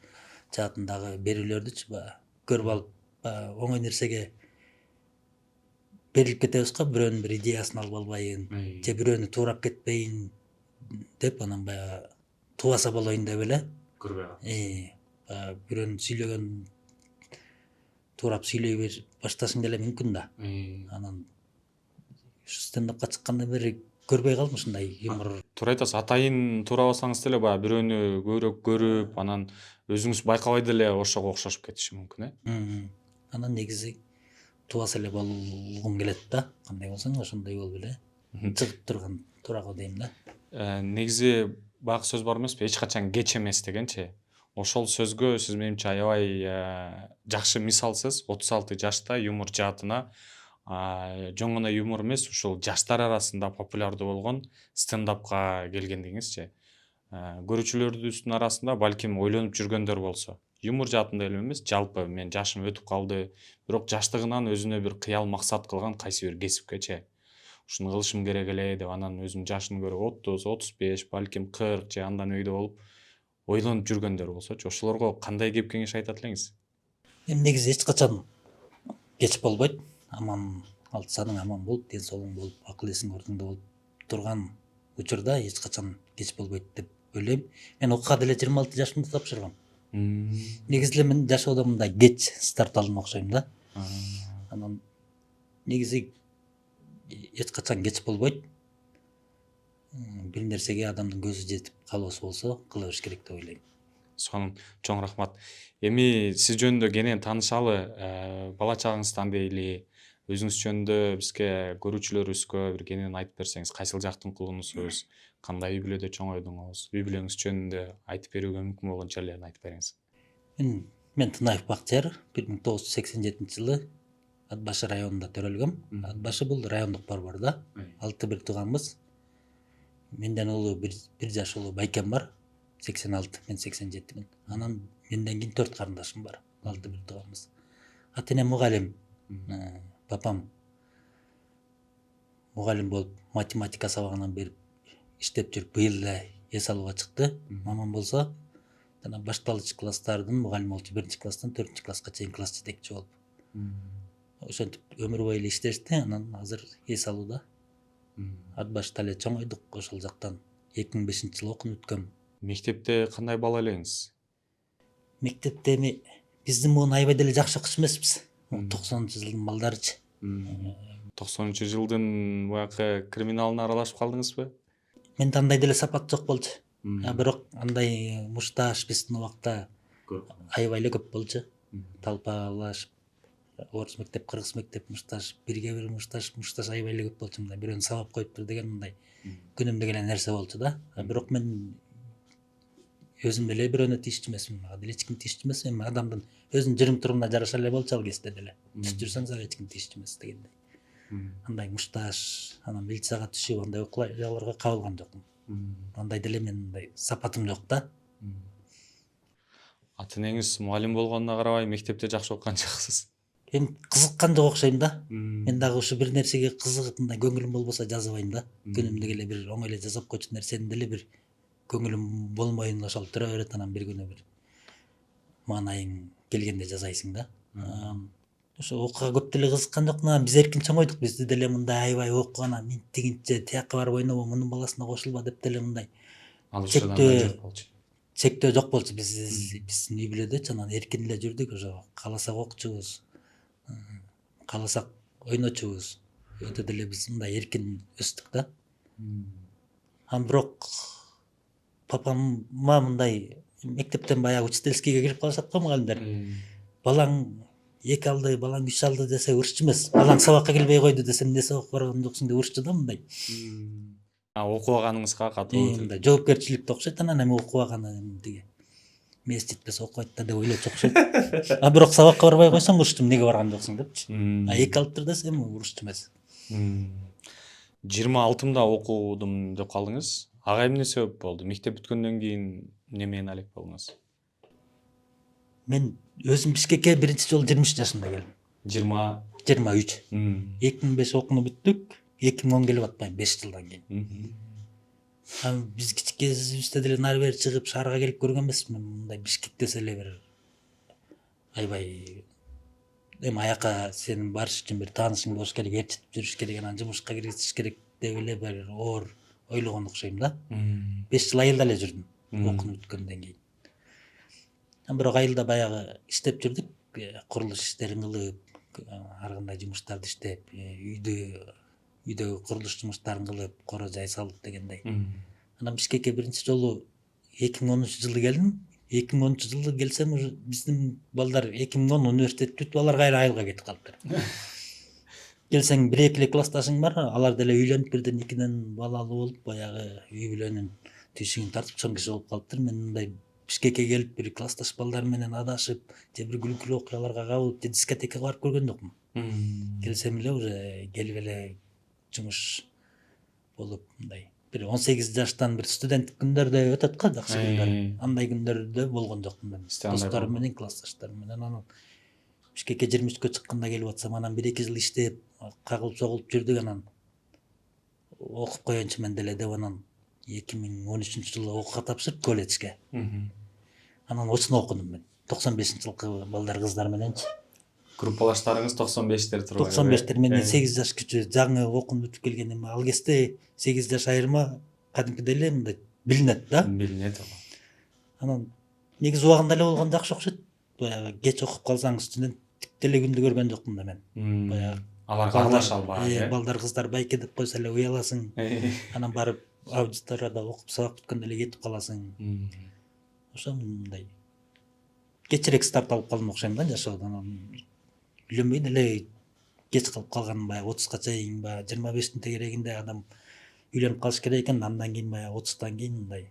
жаатындагы берүүлөрдүчү баягы көрүп алып, оңой нерсеге берилип кетебиз го, бирөөнүн бир идеясын алып албайын, же бирөөнү туурап кетпейин деп, анан баягы тубаса болоюн деп эле көрбөй калдым. бирөөнүн сүйлөгөнүн туурап сүйлөй башташың деле мүмкүн да. Анан ушу стендапка чыккандан бери көрбөй калдым ушундай юмор. Туура айтасыз, атайын туурабасаңыз деле баягы бирөөнү көбүрөөк көрүп, анан өзүңүз байкабай деле ошого окшошуп кетиши мүмкүн, Анан негизи тубаса эле болгум келет да. Кандай болсоң ошондой болуп эле чыгып турган туурага дейм да. Негизи баягы сөз бар эмеспи, эч качан кеч эмес дегенчи. Ошол сөзгө сиз менимче аябай жакшы мисалсыз. 36 жашта юмор жаатына жөн гана юмор эмес, ушул жаштар арасында популярдуу болгон стендапка келгендигиңизчи. Көрүүчүлөрүбүздүн арасында балким ойлонуп жүргөндөр болсо, юмор жаатында эле эмес, жалпы мен жашым өтүп калды, бирок жаштыгынан өзүнө бир кыял максат кылган кайсы бир кесипкечи ушуну кылышым керек эле деп анан өзүнүн жашын көрүп 30, 35, балким 40 же андан өйдө болуп ойлонуп жүргөндөр болсочу, ошолорго кандай кеп кеңеш айтат элеңиз? Эми негизи эч качан кеч болбойт. Аман алсаң аман болуп, ден соолугуң болуп, акыл эсиң ордуңда болуп турган учурда эч качан кеч болбойт деп ойлойм. Мен окууга деле 26 жашымда тапшыргам. Негизи эле мен жашоодо мындай кеч старт алдым окшойм да. Анан негизи эч качан кеч болбойт. Бир нерсеге адамдын көзү жетип калыбысы болсо кыла бериш керек деп ойлойм. Сонун чоң рахмат. Эми сиз жөнүндө кенен таанышалы, бала чагыңыздан дейли, өзүңүз жөнүндө бизге көрүүчүлөрүбүзгө бир кенен айтып берсеңиз, кайсыл жактын кулунусуз, кандай үй бүлөдө чоңойдуңуз, үй бүлөңүз жөнүндө айтып берүүгө мүмкүн болгон жерлерин айтып бериңиз. Мен Тынаев Бактыяр, 1987 жылы Ат Башы районунда төрөлгөм. Ат Башы бул райондук борбор да. 6 бир тууганбыз. Менден улуу бир жаш улуу байкем бар. 86, мен 87-мин. Анан менден кийин 4 карындашым бар. 6 бир тууганбыз. Ата энем мугалим. Папам мугалим болуп, математика сабагынан берип иштеп жүрүп, быйыл эле эс алууга чыкты. Мамам болсо жана башталгыч класстардын мугалими болчу, 1-класстан 4-класска чейин класс жетекчи болуп. Ошентип өмүр бою эле иштешти, анан азыр эс алууда. Ат Башта эле чоңойдук, ошол жактан 2005-жылы окууну бүткөм. Мектепте кандай бала элеңиз? Мектепте эми биздин муун аябай деле жакшы окуш эмеспиз. 90-жылдын балдарычы. 90-жылдын баягы криминалына аралашып калдыңызбы? Менде андай деле сапат жок болчу. Бирок андай мушташ биздин убакта аябай эле көп болчу. Талпалашып, орус мектеп, кыргыз мектеп, мушташ, бирге бир мушташ аябай эле көп болчу. Мындай бирөөнү сабап коюптур деген мындай күнүмдүк эле нерсе болчу да. Бирок мен өзүм деле бирөөнө тийишчү эмесмин, мага деле эч ким тийишчү эмес. Эми адамдын өзүнүн жүрүм турумуна жараша эле болчу ал кезде деле. Түшүп жүрсөң сага эч ким тийишчү эмес дегендей. Андай мушташ, анан милицияга түшүп, андай окуяларга кабылган жокмун. Андай деле менин мындай сапатым жок да. Ата энеңиз мугалим болгонуна карабай мектепте жакшы окуган жаксыз. Эми кызыккан жок окшойм да. Мен дагы ушу бир нерсеге кызыгып, мындай көңүлүм болбосо жазбайм да. Күнүмдүк эле бир оңой эле жазап койчу нерсени деле бир көңүлүм болмойюн ошол тура берет, анан бир күнү бир маанайың келгенде жазайсың да. Ошо окууга көп деле кызыккан жокмун. Биз эркин чоңойдук. Бизди деле мындай аябай окуган, минтигинче тияка барып ойнобо, мунун баласына кошулба деп деле мындай чектөө жок болчу. Биздин үй бүлөдөчү, анан эркин эле жүрдүк. Ошо кааласак окучубуз, кааласак ойночубуз. Өтө деле биз мындай эркин өстүк да. Бирок папама мындай мектептен баягы учительскийге кирип калышат го мугалимдер. Балаң 2 алды, балаң 3 алды десе урушчу эмес. Балаң сабакка келбей койду десе эмнеге сабакка барган жоксуң деп урушчу да мындай. Окубаганыңызга катуу мындай жоопкерчиликтүү окшойт. Анан эми окубаганы тиги мес жетпесе окубайт да деп ойлочу окшойт. Бирок сабакка барбай койсоң урушчу, эмнеге барган жоксуң депчи. 2 алыптыр десем урушчу эмес. 26-мда окудум деп калдыңыз. Ага эмне себеп болду? Мектеп бүткөндөн кийин эмне менен алек болдуңуз? Мен өзүм Бишкекке биринчи жолу 23 жашымда келдим. 23. 2005 окууну бүттүк. 2010 келип атпайм 5 жылдан кийин. Биз кичик кезибизде деле нары бери чыгып шаарга келип көргөн эмесмин. Мындай Бишкек десе эле бир аябай эми аяка сенин барыш үчүн бир таанышың болуш керек, ээрчитип жүрүш керек, анан жумушка киргизиш керек деп эле бир оор ойлогон окшойм да. 5 жыл айылда эле жүрдүм окууну бүткөндөн кийин. Бирок айылда баягы иштеп жүрдүк, курулуш иштерин кылып, ар кандай жумуштарды иштеп, үйдөгү курулуш жумуштарын кылып, коро жай салып дегендей. Анан Бишкекке биринчи жолу 2010-жылы келдим. 2010-жылы келсем уже биздин балдар 2010 университет бүтүп алар кайра айылга кетип калыптыр. Келсең 1-2 эле классташың бар, алар деле үйлөнүп бирден 2ден балалуу болуп, баягы үй бүлөнүн түйшүгүн тартып чоң киши болуп калыптыр. Мен мындай Бишкекке келип бир классташ балдар менен адашып, же бир күлкүлүү окуяларга кабылып, же дискотекага барып көргөн жокмун. Келсем эле уже келип эле жумуш болуп мындай бир 18 жаштан бир студенттик күндөрдө өтөт го, жакшы күндөр. Андай күндөрдө болгон жокмун мен. Досторум менен, классташтарым менен. Анан Бишкекке 23-кө чыкканда келип атсам, анан 1-2 жыл иштеп, кагылып согулуп жүрдүк, анан окуп коеюнчу мен деле деп анан 2013-жылы окууга тапшырып колледжге. Анан очно окудум мен. 95-жылкы балдар кыздар мененчи. Группалаштарыңыз 95-тер туруп. 95-тер менден 8 жаш күчүү, жаңы окууну бүтүп келген. Эми ал кезде 8 жаш айырма кадимкидей эле мындай билинет да. Билинет. Анан негизи убагында эле болгон жакшы окшойт. Баягы кеч окуп калсаң студенттик деле күндү көргөн жокмун да мен. Баягы аларга аралаша албай. Балдар кыздар байке деп койсо эле уяласың. Анан барып аудиторияда окуп сабак бүткөндө эле кетип каласың. Ошо мындай кечирээк старт алып калдым окшойм да жашоодон. Үйлөнбөй деле кеч калып калганым баягы 30га чейин, баягы 25-тин тегерегинде адам үйлөнүп калыш керек экен. Андан кийин баягы 30тан кийин мындай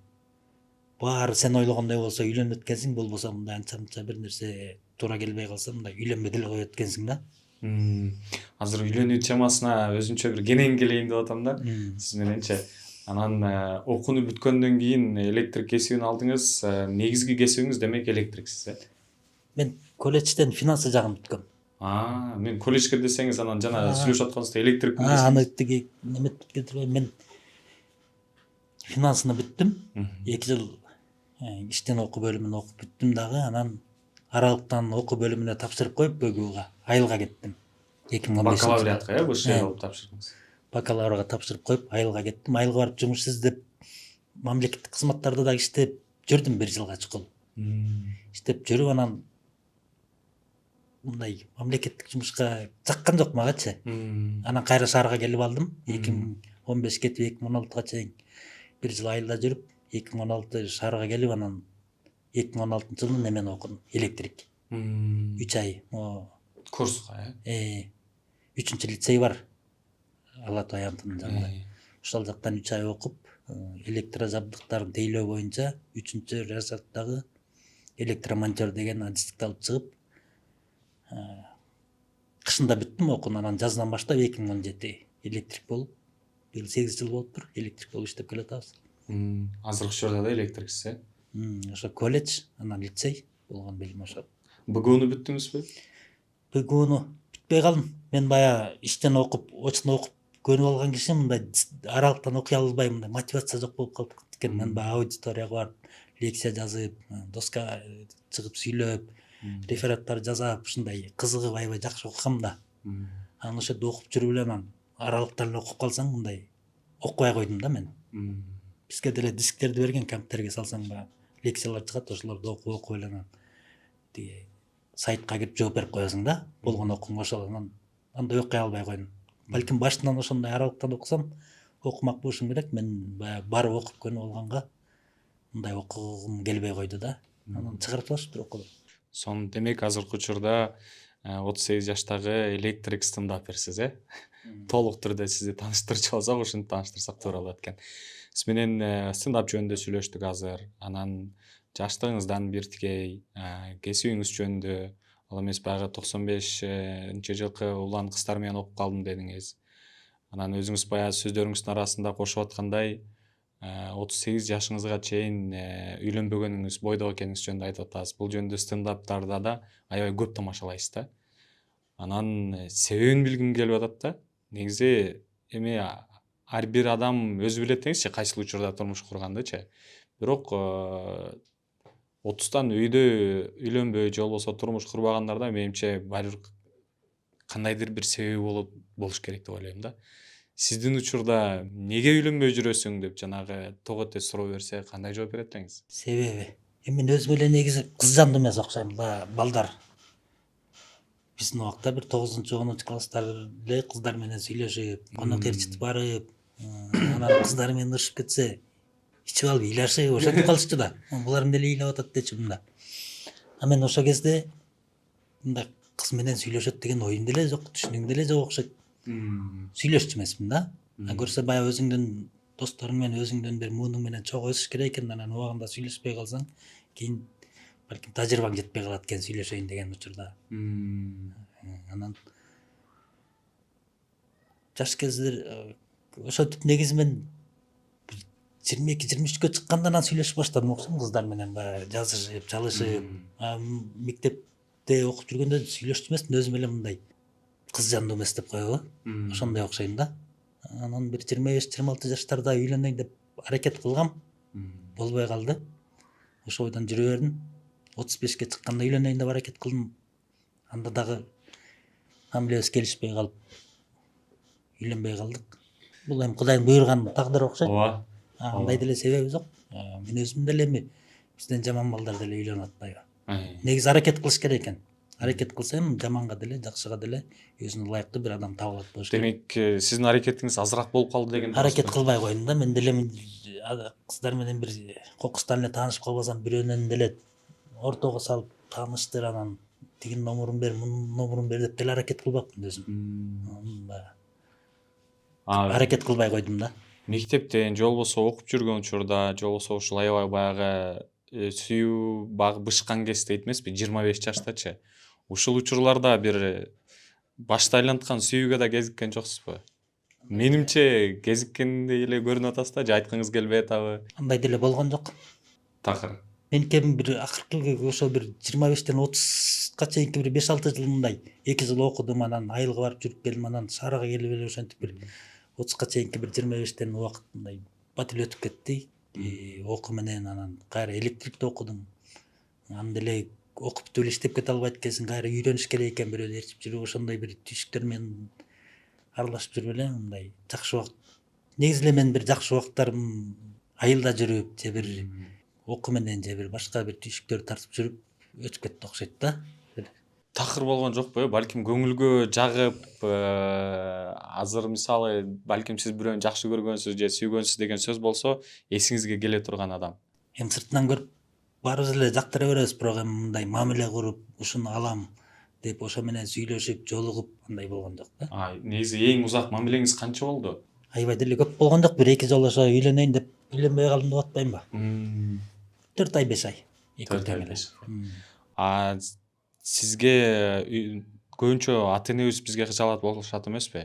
баары сен ойлогондой болсо үйлөнүп өткенсиң, болбосо мындай анча бир нерсе туура келбей калса мындай үйлөнбөй деле коет экенсиң да. Азыр үйлөнүү темасына өзүнчө бир кенен келейин деп атам да. Сиз мененчи. Анан окууну бүткөндөн кийин электрик кесибин алдыңыз. Негизги кесибиңиз демек электриксиз, э? Мен колледжден финансы жагын бүткөм. Мен колледжге десеңиз анан жана сүйлөшүп аткансызда электрик. Аны тиги неметип кетирбейм. Мен финансыны бүттүм. 2 жыл иштен окуу бөлүмүн окуп бүттүм дагы. Анан аралыктан окуу бөлүмүнө тапшырып коюп БГУга айылга кеттим. 2015. Бакалавриатка, ошол болуп тапшырдыңыз. Бакалаврга тапшырып коюп айылга кеттим. Айылга барып жумуш издеп, мамлекеттик кызматтарда да иштеп жүрдүм 1 жылга чукул. Иштеп жүрүп анан мындай мамлекеттик жумушка жаккан жок магачы. Анан кайра шаарга келип алдым. 2015 кетип 2016га чейин 1 жыл айылда жүрүп, 2016 шаарга келип анан 2016-жылы немени окудум, электрик. 3 ай. Курска, 3-чү лицей бар. Ала Той Антынын жанында. Ошол жактан 3 ай окуп, электрожабдыктарын тейлөө боюнча 3-чү рассаттагы электромонтер деген адистикти алып чыгып, кышында бүттүм окууну. Анан жаздан баштап 2017 электрик болуп, быйыл 8 жыл болуптур электрик болуп иштеп келатабыз. Азыркы учурда да электриксиз, э? Ошо колледж, анан лицей болгон билим ошо. БГУну бүттүңүзбү? БГУну бүтпөй калдым. Мен баягы иштен окуп, очно окуп көнүп алган киши мындай аралыктан окуй албай, мындай мотивация жок болуп калды экен. Мен баягы аудиторияга барып, лекция жазып, доска чыгып сүйлөп, рефераттар жасап, ушундай кызыгып аябай жакшы окугам да. Анан ошо жерде окуп жүрүп эле анан аралыктан эле окуп калсаң мындай окубай койдум да мен. Бизге деле дисктерди берген, компьютерге салсаң баягы лекциялар чыгат, ошолорду окуп эле анан тиги сайтка кирип жооп берип коесуң да. Болгон окууңа ошол анан андай окуй албай койдум. Балким башынан ошондой аралыктан окусам, окумак болушум керек. Мен баягы барып окуп көнүп алганга мындай окугум келбей койду да. Анан чыгарып салышыптыр окуудан. Сон демек азыркы учурда 38 жаштагы электрик стендаперсиз, э? Толук түрдө сизди тааныштырчу болсок, ушинтип тааныштырсак туура болот экен. Сиз менен стендап жөнүндө сүйлөштүк азыр. Анан жаштыгыңыздан бир тигей, кесибиңиз жөнүндө, ал эмес баягы 95-жылкы улан кыздар менен окуп калдым дедиңиз. Анан өзүңүз баягы сөздөрүңүздүн арасында кошуп аткандай, 38 жашыңызга чейин үйлөнбөгөнүңүз, бойдок экениңиз жөнүндө айтып атасыз. Бул жөнүндө стендаптарда да аябай көп тамашалайсыз да. Анан себебин билгим келип атат да. Негизи эми ар бир адам өзү билет деңизчи, кайсыл учурда турмуш кургандычы. Бирок 30тан үйдө үйлөнбөй же болбосо турмуш курбагандарда менимче баары бир кандайдыр бир себеби болуш керек деп ойлойм да. Сиздин учурда неге үйлөнбөй жүрөсүң деп жанагы ток өтө суроо берсе кандай жооп берет элеңиз? Себеби мен өзүм эле негизи кыз жандуу эмес окшойм. Балдар биздин убакта бир 9-10 класстар эле кыздар менен сүйлөшүп, конок ээрчитип барып, анан кыздар менен ырышып кетсе, ичип алып ыйлашып, ошентип калышчу да. Булар эмне эле ыйлап атат дечү мында. Мен ошол кезде мындай кыз менен сүйлөшөт деген оюм деле жок, түшүнүгүм деле жок окшойт. Сүйлөшчү эмесмин да. Көрсө баягы өзүңдүн досторуң менен өзүңдүн бир муунуң менен чогуу өсүш керек экен. Анан убагында сүйлөшпөй калсаң, кийин балким тажрыйбаң жетпей калат экен сүйлөшөйүн деген учурда. Анан жаш кездер ошентип негизи мен 22-23гө чыкканда анан сүйлөшүп баштадым окшойм кыздар менен, баягы жазышып, чалышып. Мектепте окуп жүргөндө сүйлөшчү эмесмин, өзүм эле мындай кыз жандуу эмес деп коебу. Ошондой окшойм да. Анан бир 25-26 жаштарда үйлөнөйүн деп аракет кылгам. Болбой калды. Ошо бойдон жүрө бердим. 35ке чыкканда үйлөнөйүн деп аракет кылдым. Анда дагы мамилебиз келишпей калып үйлөнбөй калдык. Бул эми Кудайдын буйруган тагдыры окшойт. Ооба. Андай деле себеби жок. Мен өзүм деле эми бизден жаман балдар деле үйлөнүп атпайбы. Негизи аракет кылыш керек экен. Аракет кылсам жаманга деле, жакшыга деле өзүнө ылайыктуу бир адам табылат болуш керек. Демек, сиздин аракетиңиз азыраак болуп калды деген. Аракет кылбай койдум да. Мен деле кыздар менен бир кокустан эле таанышып калбасам, бирөөнөн деле ортого салып тааныштыр, анан тигинин номурун бер, мунун номурун бер деп деле аракет кылбапмын өзүм. Аракет кылбай койдум да. Мектептен же болбосо окуп жүргөн учурда, же болбосо ушул аябай баягы сүйүү багы бышкан кез дейт эмеспи, 25 жаштачы. Ушул учурларда бир башты айланткан сүйүүгө да кезиккен жоксузбу? Менимче кезиккендей эле көрүнүп атасыз да, же айткыңыз келбей атабы? Андай деле болгон жок. Такыр. Меники бир акыркы ошо бир 25тен 30га чейинки бир 5-6 жыл мындай 2 жыл окудум, анан айылга барып жүрүп келдим, анан шаарга келип эле ошентип бир 30га чейинки бир 25тен убакыт мындай батыл өтүп кетти. Окуу менен анан кайра электрикте окудум. Аны деле окуп бүтүп эле иштеп кете албайт экенсиң, кайра үйрөнүш керек экен, бирөөнү ээрчип жүрүп, ошондой бир түйшүктөр менен аралашып жүрүп эле мындай жакшы убакыт. Негизи эле мен бир жакшы убакыттарым айылда жүрүп, же бир окуу менен, же бир башка бир түйшүктөрдү тартып жүрүп өтүп кетти окшойт да. Такыр болгон жокпу? Балким көңүлгө жагып, азыр мисалы балким сиз бирөөнү жакшы көргөнсүз же сүйгөнсүз деген сөз болсо, эсиңизге келе турган адам. Эми сыртынан көрүп баарыбыз эле жактыра беребиз, бирок эми мындай мамиле куруп, ушуну алам деп ошо менен сүйлөшүп, жолугуп андай болгон жок да. Негизи эң узак мамилеңиз канча болду? Аябай деле көп болгон жок, бир 2 жолу ошо үйлөнөйүн деп үйлөнбөй калдым деп атпаймынбы? 4 ай 5 ай. 4 ай 5 ай. Сизге көбүнчө ата-энебиз бизге кыжаалат болушат эмеспи?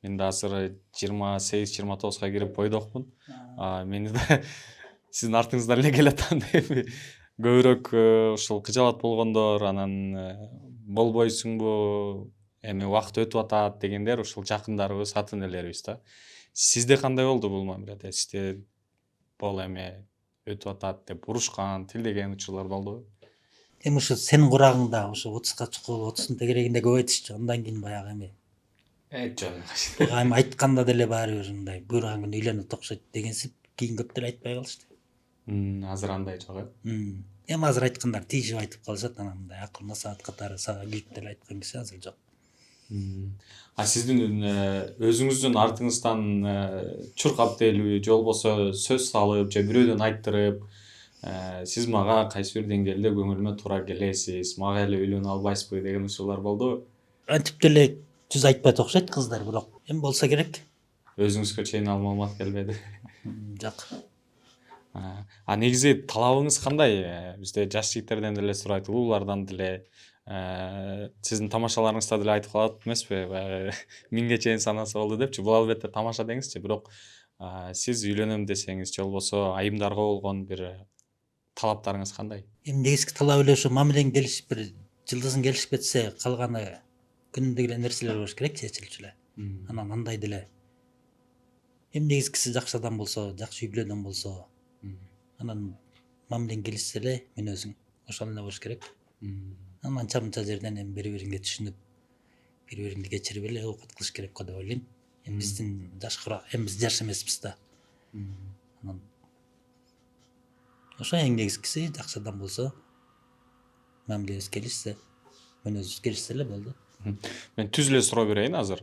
Мен да азыр 28-29га кирип бойдокмун. Мени да сиздин артыңыздан эле келатам деп көбүрөөк ушул кыжаалат болгондор, анан болбойсуңбу, эми убакыт өтүп атат дегендер ушул жакындарыбыз, ата-энелерибиз да. Сизде кандай болду бул мамиледе? Сизде бул эми өтүп атат деп урушкан, тилдеген учурлар болдубу? Эми ушу сенин курагыңда ушу 30га чыккылы 30дун тегерегинде көп айтышчу. Андан кийин баягы эми Жөн. эми айтканда деле баары бир мындай буйруган күнү үйлөнөт окшойт дегенсип кийин көп деле айтпай калышты. Азыр андай жок Эми азыр айткандар тийишип айтып калышат, анан мындай акыл насаат катары сага күйүп деле айткан киши азыр жок. Сиздин өзүңүздүн артыңыздан чуркап делүү же болбосо сөз салып же бирөөдөн айттырып, сиз мага кайсы бир деңгээлде көңүлүмө туура келесиз, мага эле үйлөнө албайсызбы деген учурлар болдубу? Антип деле жүз айтпайт окшойт кыздар, бирок эми болсо керек. Өзүңүзгө чейин ал маалымат келбеди? Жок. Негизи талабыңыз кандай? Бизде жаш жигиттерден деле сурайт, улуулардан деле, сиздин тамашаларыңызда деле айтып калат эмеспи? Баягы 1000ге чейин санаса болду депчи. Бул албетте тамаша деңизчи, бирок Сиз үйлөнөм десеңиз же болбосо айымдарга болгон бир талаптарыңыз кандай? Эми негизги талап эле ушу мамилең келишип бир жылдызың келишип кетсе, калганы күнүмдүк эле нерселер болуш керек, чечилчү эле. Анан андай деле. Эми негизгиси жакшы адам болсо, жакшы үй бүлөдөн болсо, анан мамилең келишсе эле мүнөзүң ошол эле болуш керек. Анан анча мынча жерден эми бири бириңди түшүнүп, бири бириңди кечирип эле окут кылыш керек го деп ойлойм. Эми биздин эми биз жаш эмеспиз да. Анан ошо эң негизгиси жакшы адам болсо, мамилебиз келишсе, мүнөзүбүз келишсе эле болду. Мен түз эле суроо берейин азыр.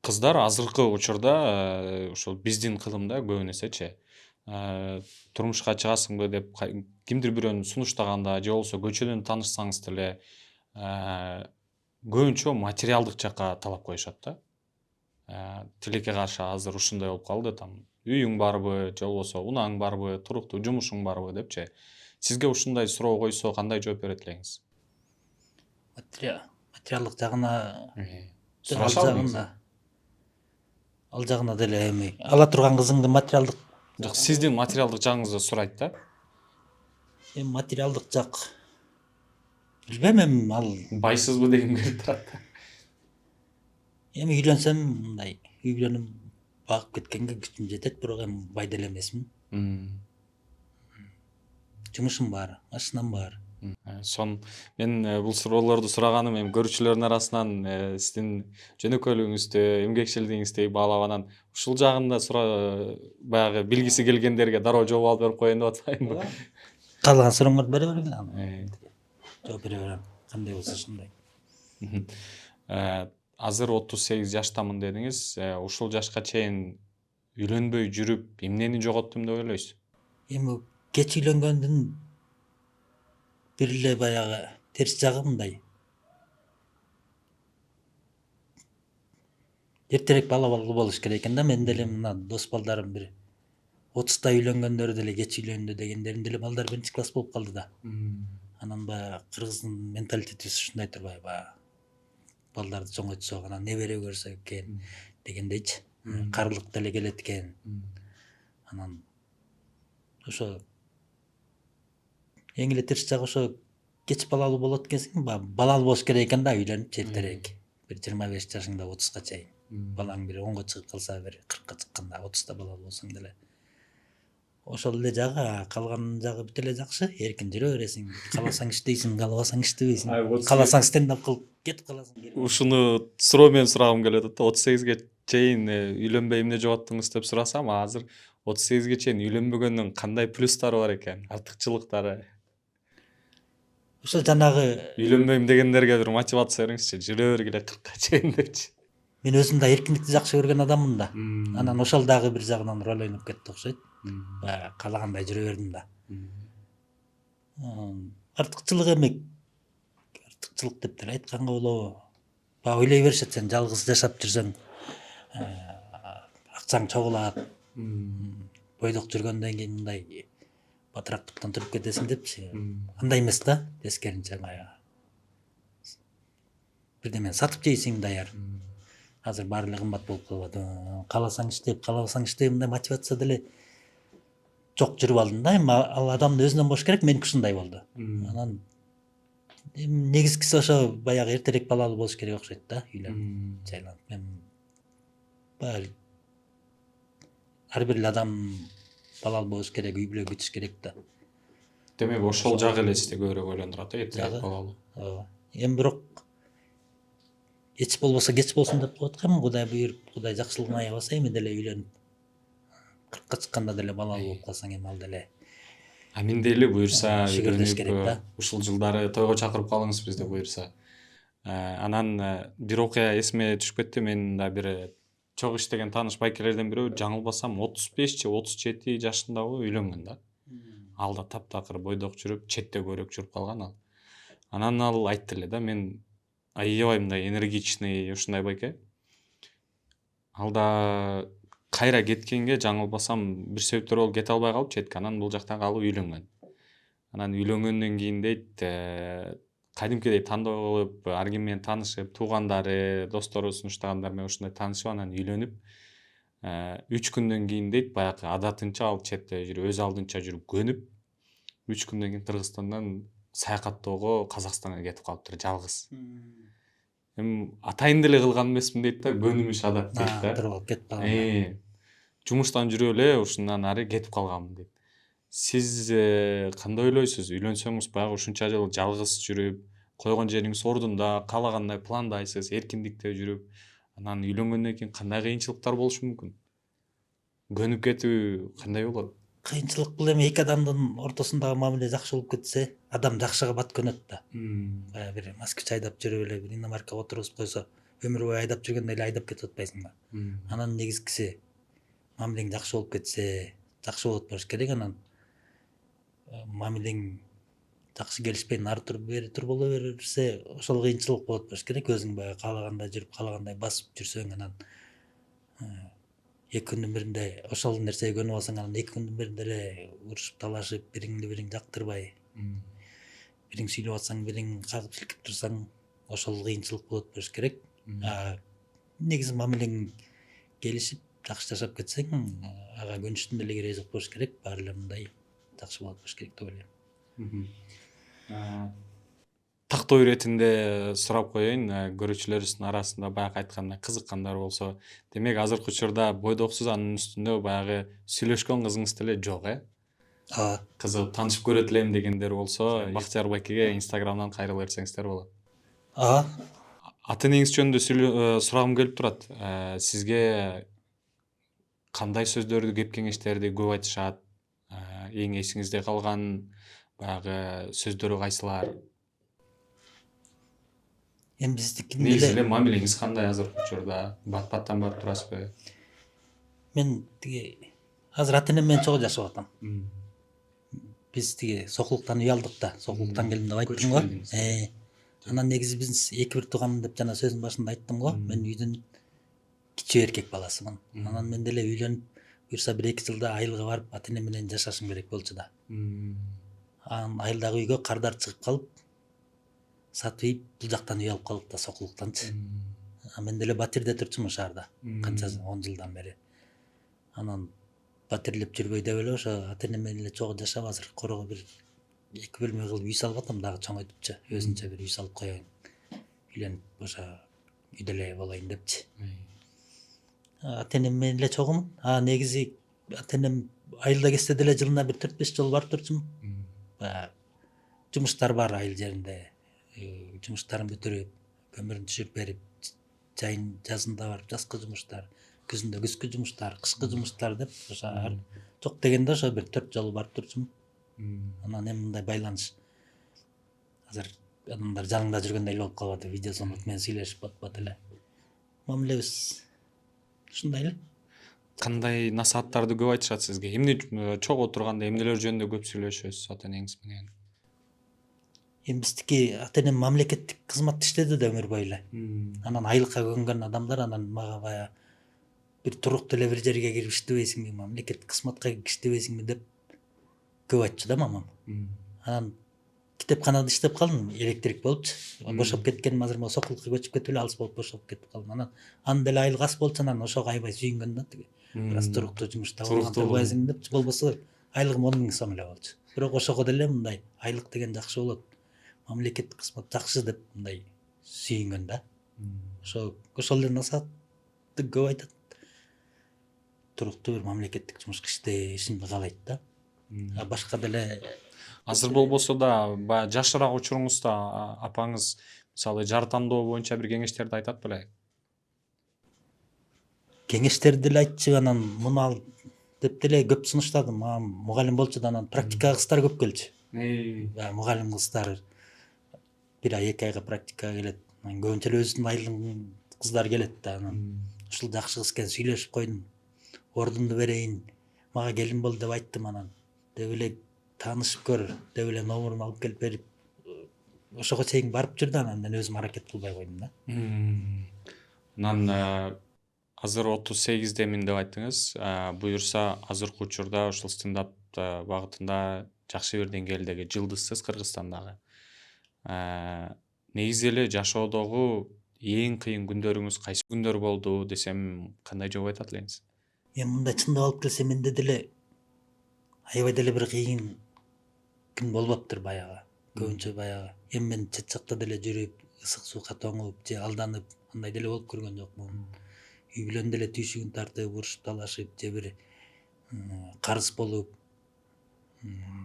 Кыздар азыркы учурда ушул биздин кылымда көбүн эсечи турмушка чыгасыңбы деп кимдир бирөөнү сунуштаганда же болбосо көчөдөн таанышсаңыз деле көбүнчө материалдык жакка талап коюшат да. Тилекке каршы азыр ушундай болуп калды, там үйүң барбы же болбосо унаң барбы, туруктуу жумушуң барбы депчи. Сизге ушундай суроо койсо кандай жооп берет элеңиз? Материалдык жагына Сурашабы? ал жагына деле эми ала турган кызыңды материалдык Жок, сиздин материалдык жагыңызды сурайт да. эми материалдык жак билбейм, эми ал Байсызбы дегим келип турат да. эми үйлөнсөм мындай үй бүлөнүм багып кеткенге күчүм жетет, бирок эми бай деле эмесмин. Жумушум бар, машинам бар. Мен бул суроолорду сураганым эми көрүүчүлөрдүн арасынан сиздин жөнөкөйлүгүңүздү, эмгекчилдигиңизди баалап, анан ушул жагында баягы билгиси келгендерге дароо жооп алып берип коеюн деп атпаймынбы? Калган сурооңорду бере бергиле, анан жооп бере берем. Кандай болсо ошондой. Азыр 38 жаштамын дедиңиз. Ушул жашка чейин үйлөнбөй жүрүп эмнени жоготтум деп ойлойсуз? Эми кеч үйлөнгөндүн бир эле баягы терс жагы мындай. Эртерээк бала болуш керек экен да. Мен деле мына дос балдарым бир 30-та үйлөнгөндөрү деле кеч үйлөндү дегендерим деле балдар 1-класс болуп калды да. Анан баягы кыргыздын менталитети ушундай турбайбы, баягы балдарды чоңойтсок, анан небере көрсөк экен дегендейчи. Карылык деле келет экен. Анан ошо эң эле терс жагы ошо кеч балалуу болот экенсиң, балалуу болуш керек экен да, үйлөнүп эртерээк. Бир 25 жашыңда 30га чейин. Балаң бир 10го чыгып калса, бир 40ка чыкканда 30та балалуу болсоң деле. Ошол эле жагы, калган жагы бүт эле жакшы, эркин жүрө бересиң. Кааласаң иштейсиң, каалабасаң иштебейсиң. Кааласаң стендап кылып кетип каласың. Ушуну суроо менен сурагым келип атат да. 38ге чейин үйлөнбөй эмне жоготтуңуз деп сурасам, азыр 38ге чейин үйлөнбөгөндүн кандай плюстары бар экен, артыкчылыктары? Ошо жанагы Үйлөнбөйм дегендерге бир мотивация бериңизчи, жүрө бергиле 40ка чейин депчи. мен өзүм да эркиндикти жакшы көргөн адаммын да. Анан ошол дагы бир жагынан роль ойноп кетти окшойт. Каалагандай жүрө бердим да. Артыкчылык эми артыкчылык деп деле айтканга болобу? Баягы ойлой беришет, сен жалгыз жашап жүрсөң, акчаң чогулат, бойдок жүргөндөн кийин мындай батырактыктан туруп кетесиң депчи. Андай эмес да, тескеринче баягы. Бирдемени сатып жейсиң даяр. Азыр баары эле кымбат болуп калат. Кааласаң иштеп, каалабасаң иштей, мындай мотивация деле жок жүрүп алдым да. Эми ал адамдын өзүнөн болуш керек, меники ушундай болду. Анан негизгиси ошо баягы эртерээк балалуу болуш керек окшойт да, үйлөнүп, жайланып. Мен баягы ар бир эле адам балалуу болуш керек, үй бүлө күтүш керек да. Демек ошол жагы эле сизди көбүрөөк ойлондурат, эртерээк балалуу. Ооба. Эми бирок эч болбосо кеч болсун деп коет экенмин. Кудай буйруп, Кудай жакшылыгын аябаса, эми деле үйлөнүп 40ка чыкканда деле балалуу болуп калсаң, эми ал деле Аминде эле буюрса, шүгүрдөш керек да. Ушул жылдары тойго чакырып калыңыз бизди буюрса. Анан бир окуя эсиме түшүп кетти. Мен да бир чогуу иштеген тааныш байкелерден бирөө, жаңылбасам 35 же 37 жашындагы үйлөнгөн да. Ал да таптакыр бойдок жүрүп, четте көбүрөөк жүрүп калган ал. Анан ал айтты эле да, мен аябай мындай энергичный ушундай байке. Ал да кайра кеткенге жаңылбасам бир себептер болуп кете албай калып четке. Анан бул жакта калып үйлөнгөн. Анан үйлөнгөндөн кийин дейт, кадимкидей тандоо кылып, ар ким менен таанышып, туугандары, достору сунуштагандар менен ушундай таанышып, анан үйлөнүп, 3 күндөн кийин дейт баягы адатынча ал четте жүрүп өз алдынча жүрүп көнүп 3 күндөн кийин Кыргызстандан саякаттоого Казакстанга кетип калыптыр жалгыз. Эми атайын деле кылган эмесмин дейт да, көнүмүш адат дейт да. Туруп кетип калган. Жумуштан жүрүп эле ушундан ары кетип калганмын дейт. Сиз кандай ойлойсуз? Үйлөнсөңүз баягы ушунча жыл жалгыз жүрүп, койгон жериңиз ордунда, каалагандай пландайсыз, эркиндикте жүрүп, анан үйлөнгөндөн кийин кандай кыйынчылыктар болушу мүмкүн? Көнүп кетүү кандай болот? Кыйынчылык бул эми эки адамдын ортосундагы мамиле жакшы болуп кетсе, адам жакшыга бат көнөт да. Баягы бир москвич айдап жүрүп эле бир иномаркага отургузуп койсо, өмүр бою айдап жүргөндө эле айдап кетип атпайсыңбы? Анан негизгиси мамилең жакшы болуп кетсе, жакшы болуп атпаш керек. Анан мамилең жакшы келишпей нары тур бери тур боло берсе, ошол кыйынчылык болуп атпаш керек. Өзүң баягы каалагандай жүрүп, каалагандай басып жүрсөң, анан 2 күндүн биринде ошол нерсеге көнүп алсаң, анан 2 күндүн биринде эле урушуп талашып, бириңди бириң жактырбай, бириң сүйлөп атсаң, бириң кагып силкип турсаң, ошол кыйынчылык болуп атпаш керек. Негизи мамилең келишип, жакшы жашап кетсең, ага көнүштүн деле кереги жок болуш керек. Баары эле мындай жакшы болуп атпаш керек деп ойлойм. Тактоо иретинде сурап коеюн, көрүүчүлөрүбүздүн арасында баягы айткандай кызыккандар болсо, демек азыркы учурда бойдоксуз, анын үстүндө баягы сүйлөшкөн кызыңыз деле жок, Ооба. кызыгып таанышып көрөт элем дегендер болсо, Бактияр Байкеге инстаграмдан кайрыла берсеңиздер болот. Ооба. Ата энеңиз жөнүндө сурагым келип турат. Сизге кандай сөздөрдү, кеп кеңештерди көп айтышат? Эң эсиңизде калган баягы сөздөрү кайсылар? Эми биздики Негизи эле мамилеңиз кандай азыркы учурда? Бат-баттан барып турасызбы? мен тиги азыр ата энем менен чогуу жашап атам. Биз тиги сокулуктан үй алдык да, сокулуктан келдим деп айттым го. Анан негизи биз 2-1 тууганмын деп жана сөзүн башында айттым го. Мен үйдүн кичүү эркек баласымын. Анан мен деле үйлөнүп, буюрса 1-2 жылда айылга барып, ата энем менен жашашым керек болчу да. Анан айылдагы үйгө кардар чыгып калып, сатып бул жактан үй алып калдык да, сокулуктанчы. Мен деле батирде турчумун шаарда, канча 10 жылдан бери. Анан батирлеп жүрбөй деп эле ошо ата энем менен эле чогуу жашап, азыр корого бир 2 бөлмө кылып үй салып атам, дагы чоңойтупчу. Өзүнчө бир үй салып коеюн. Үйлөнүп ошо үйдө эле болоюн депчи. Ата энем менен эле чогумун. Негизи ата энем айылда кетсе деле жылына бир 4-5 жолу барып турчумун. Жумуштар бар айыл жеринде. Жумуштарын бүтүрүп, көмүрүн түшүрүп берип, жайын жазында барып жазкы жумуштар, күзүндө күзгү жумуштар, кышкы жумуштар деп ошо жок дегенде ошо бир 4 жолу барып турчумун. Анан эми мындай байланыш азыр адамдар жаныңда жүргөндөй эле болуп калып атат, видеозвонок менен сүйлөшүп бат эле. Мамилебиз ушундай эле. Кандай насааттарды көп айтышат сизге? Эмне чогуу отурганда эмнелер жөнүндө көп сүйлөшөсүз ата энеңиз менен? Эми биздики ата энем мамлекеттик кызматта иштеди да өмүр бою эле. Анан айылга көнгөн адамдар анан мага баягы бир туруктуу эле бир жерге кирип иштебейсиңби, мамлекеттик кызматка иштебейсиңби деп көп айтчу да мамам. Анан китепканада иштеп калдым, электрик болупчу. Бошоп кеткеним азыр могу Сокулукка көчүп кетип эле алыс болуп бошоп кетип калдым. Анан аны деле айылга аз болчу, анан ошого аябай сүйүнгөн да тиги. Бир аз туруктуу жумушта болбайсың депчи, болбосо айлыгым 10 000 сом эле болчу. Бирок ошого деле мындай айлык деген жакшы болот, мамлекеттик кызмат жакшы деп мындай сүйүнгөн да. Ошол эле насаатты көп айтат. Туруктуу бир мамлекеттик жумушка иштешимди каалайт да. Башка деле азыр болбосо да баягы жашыраак учуруңузда апаңыз мисалы жар тандоо боюнча бир кеңештерди айтат беле? Кеңештерди деле айтчу, анан муну ал деп деле көп сунуштадым. Мугалим болчу да, анан практикага кыздар көп келчү. Мугалим кыздар 1 ай 2 айга практикага келет. Анан көбүнчө эле өзүбүздүн айылдын кыздары келет да. Анан ушул жакшы кыз экен, сүйлөшүп койдум. Ордумду берейин, мага келин бол деп айттым. Анан деп эле таанышып көр деп эле номерун алып келип берип, ошого чейин барып жүрдү. Анан мен өзүм аракет кылбай койдум да. Анан азыр 38демин деп айттыңыз. Буюрса азыркы учурда ушул стендап багытында жакшы бир деңгээлдеги жылдызсыз Кыргызстандагы. Негизи эле жашоодогу эң кыйын күндөрүңүз кайсы күндөр болду десем, кандай жооп айтат элеңиз? Эми мындай чындап алып келсе менде деле аябай деле бир кыйын күн болбоптур баягы. Көбүнчө баягы. Эми мен чет жакта деле жүрүп, ысык суукка тоңуп же алданып андай деле болуп көргөн жокмун. Үй бүлөнүн деле түйшүгүн тартып, урушуп талашып же бир карыз болуп,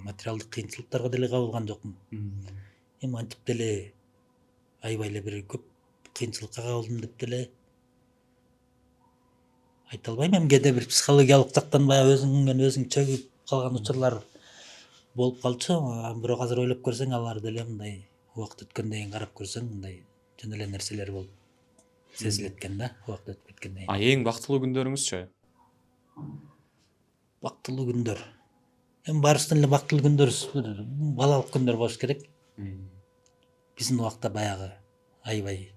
материалдык кыйынчылыктарга деле кабылган жокмун. Эми антип деле аябай эле бир көп кыйынчылыкка кабылдым деп деле айта албайм. Эми кээде бир психологиялык жактан баягы өзүңөн өзүң чөгүп калган учурлар болуп калчу. Бирок азыр ойлоп көрсөң алар деле мындай убакыт өткөндөн кийин карап көрсөң мындай жөн эле нерселер болуп сезилет экен да, убакыт өтүп кеткенден кийин. Эң бактылуу күндөрүңүзчү? Бактылуу күндөр. Эми баарыбыздын эле бактылуу күндөрүбүз балалык күндөр болуш керек. Биздин убакта баягы аябай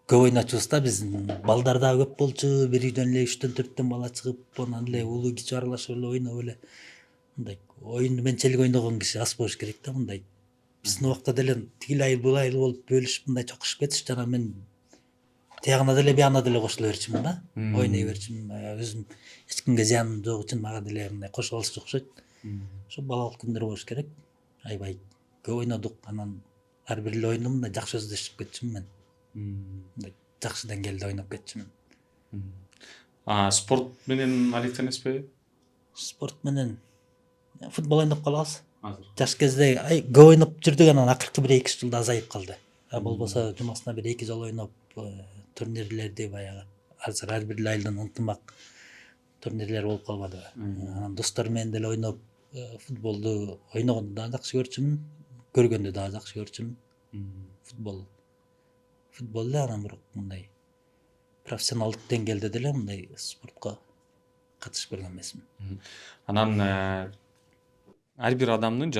көп ойночубуз да, биздин балдар дагы көп болчу. Бир үйдөн эле 3-4 бала чыгып, анан эле улуу кичүү аралашып эле ойноп эле мындай оюнду менчелик ойногон киши аз болуш керек да. Мындай биздин убакта деле тигил айыл бул айыл болуп бөлүшүп мындай чокушуп кетишчү. Анан мен тиягына деле биягына деле кошула берчүмүн да. Ойной берчүмүн. Өзүм эч кимге зыяным жок үчүн мага деле мындай кошуп алышчу окшойт. Ошо балалык күндөр болуш керек. Аябай көп ойнодук. Анан ар бир эле оюнду мындай жакшы өздөштүрүп кетчүмүн мен. Мындай жакшы деңгээлде ойноп кетчүмүн. Спорт менен алектенесизби? Спорт менен футбол ойноп калабыз. Азыр. Жаш кезде көп ойноп жүрдүк, анан акыркы 1-2 жылда азайып калды. Болбосо жумасына 1-2 жолу ойноп турнирлерди баягы азыр ар бир айылдан ынтымак турнирлер болуп калбадыбы. Анан достор менен деле ойноп футболду ойногонду дагы жакшы көрчүмүн, көргөндү дагы жакшы көрчүмүн. Футбол эле, анан бирок мындай профессионалдык деңгээлде деле мындай спортко катышып көргөн эмесмин. Анан ар бир адамдын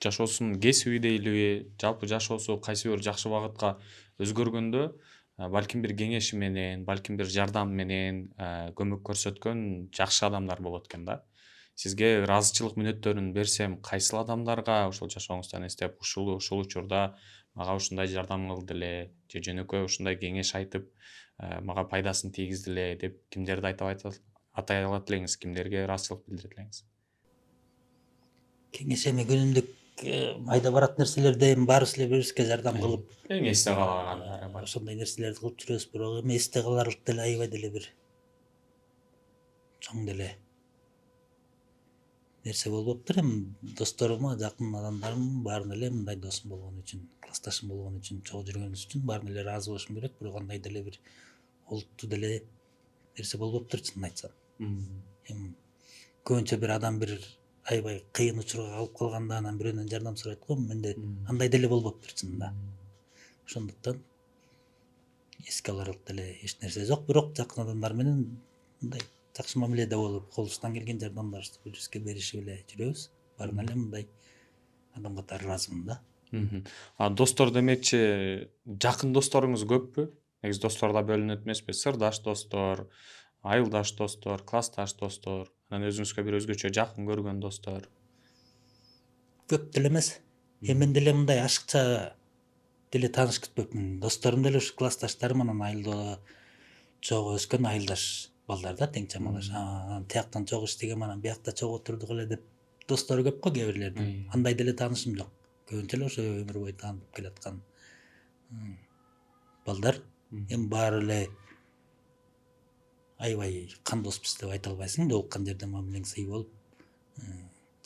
жашоосунун кесиби дейлиби, жалпы жашоосу кайсы бир жакшы багытка өзгөргөндө балким бир кеңеши менен, балким бир жардамы менен көмөк көрсөткөн жакшы адамдар болот экен да. Сизге ыраазычылык мүнөттөрүн берсем, кайсыл адамдарга ошол жашооңуздан эстеп ушул учурда мага ушундай жардам кылды эле же жөнөкөй ушундай кеңеш айтып мага пайдасын тийгизди эле деп кимдерди атай алат элеңиз, кимдерге ыраазычылык билдирет элеңиз? Кеңеш эми күнүмдүк майда барат нерселерде эми баарыбыз эле бири бирибизге жардам кылып, Эң эсте калаган ошондой нерселерди кылып жүрөбүз. Бирок эми эсте каларлык деле аябай деле бир чоң деле нерсе болбоптур. Эми досторума, жакын адамдарым баарын эле мындай досум болгон үчүн, классташым болгон үчүн, чогуу жүргөнүбүз үчүн баарына эле ыраазы болушум керек. Бирок андай деле бир олуттуу деле нерсе болбоптур, чынын айтсам. Эми көбүнчө бир адам бир аябай кыйын учурга калып калганда анан бирөөнөн жардам сурайт го, менде андай деле болбоптур чынында. Ошондуктан эске аларлык деле эч нерсе жок. Бирок жакын адамдар менен мындай жакшы мамиледе болуп, колубуздан келген жардамдарыбызды бири-бирибизге беришип эле жүрөбүз. Баарына эле мындай адам катары ыраазымын да. Достор демекчи, жакын досторуңуз көппү? Негизи достор да бөлүнөт эмеспи? Сырдаш достор, айылдаш достор, классташ достор, анан өзүңүзгө бир өзгөчө жакын көргөн достор. Көп деле эмес. Эми мен деле мындай ашыкча деле тааныш күтпөпмүн. Досторум деле ушу классташтарым, анан айылда чогуу өскөн айылдаш балдар да, тең чамалаш. Тияктан чогуу иштегем, анан биякта чогуу отурдук эле деп достору көп го кээ бирлердин. Андай деле таанышым жок. Көбүнчө эле ошо өмүр бою таанып келаткан балдар. Эми баары эле аябай кан доспуз деп айта албайсың. Жолуккан жерде мамилең сый болуп,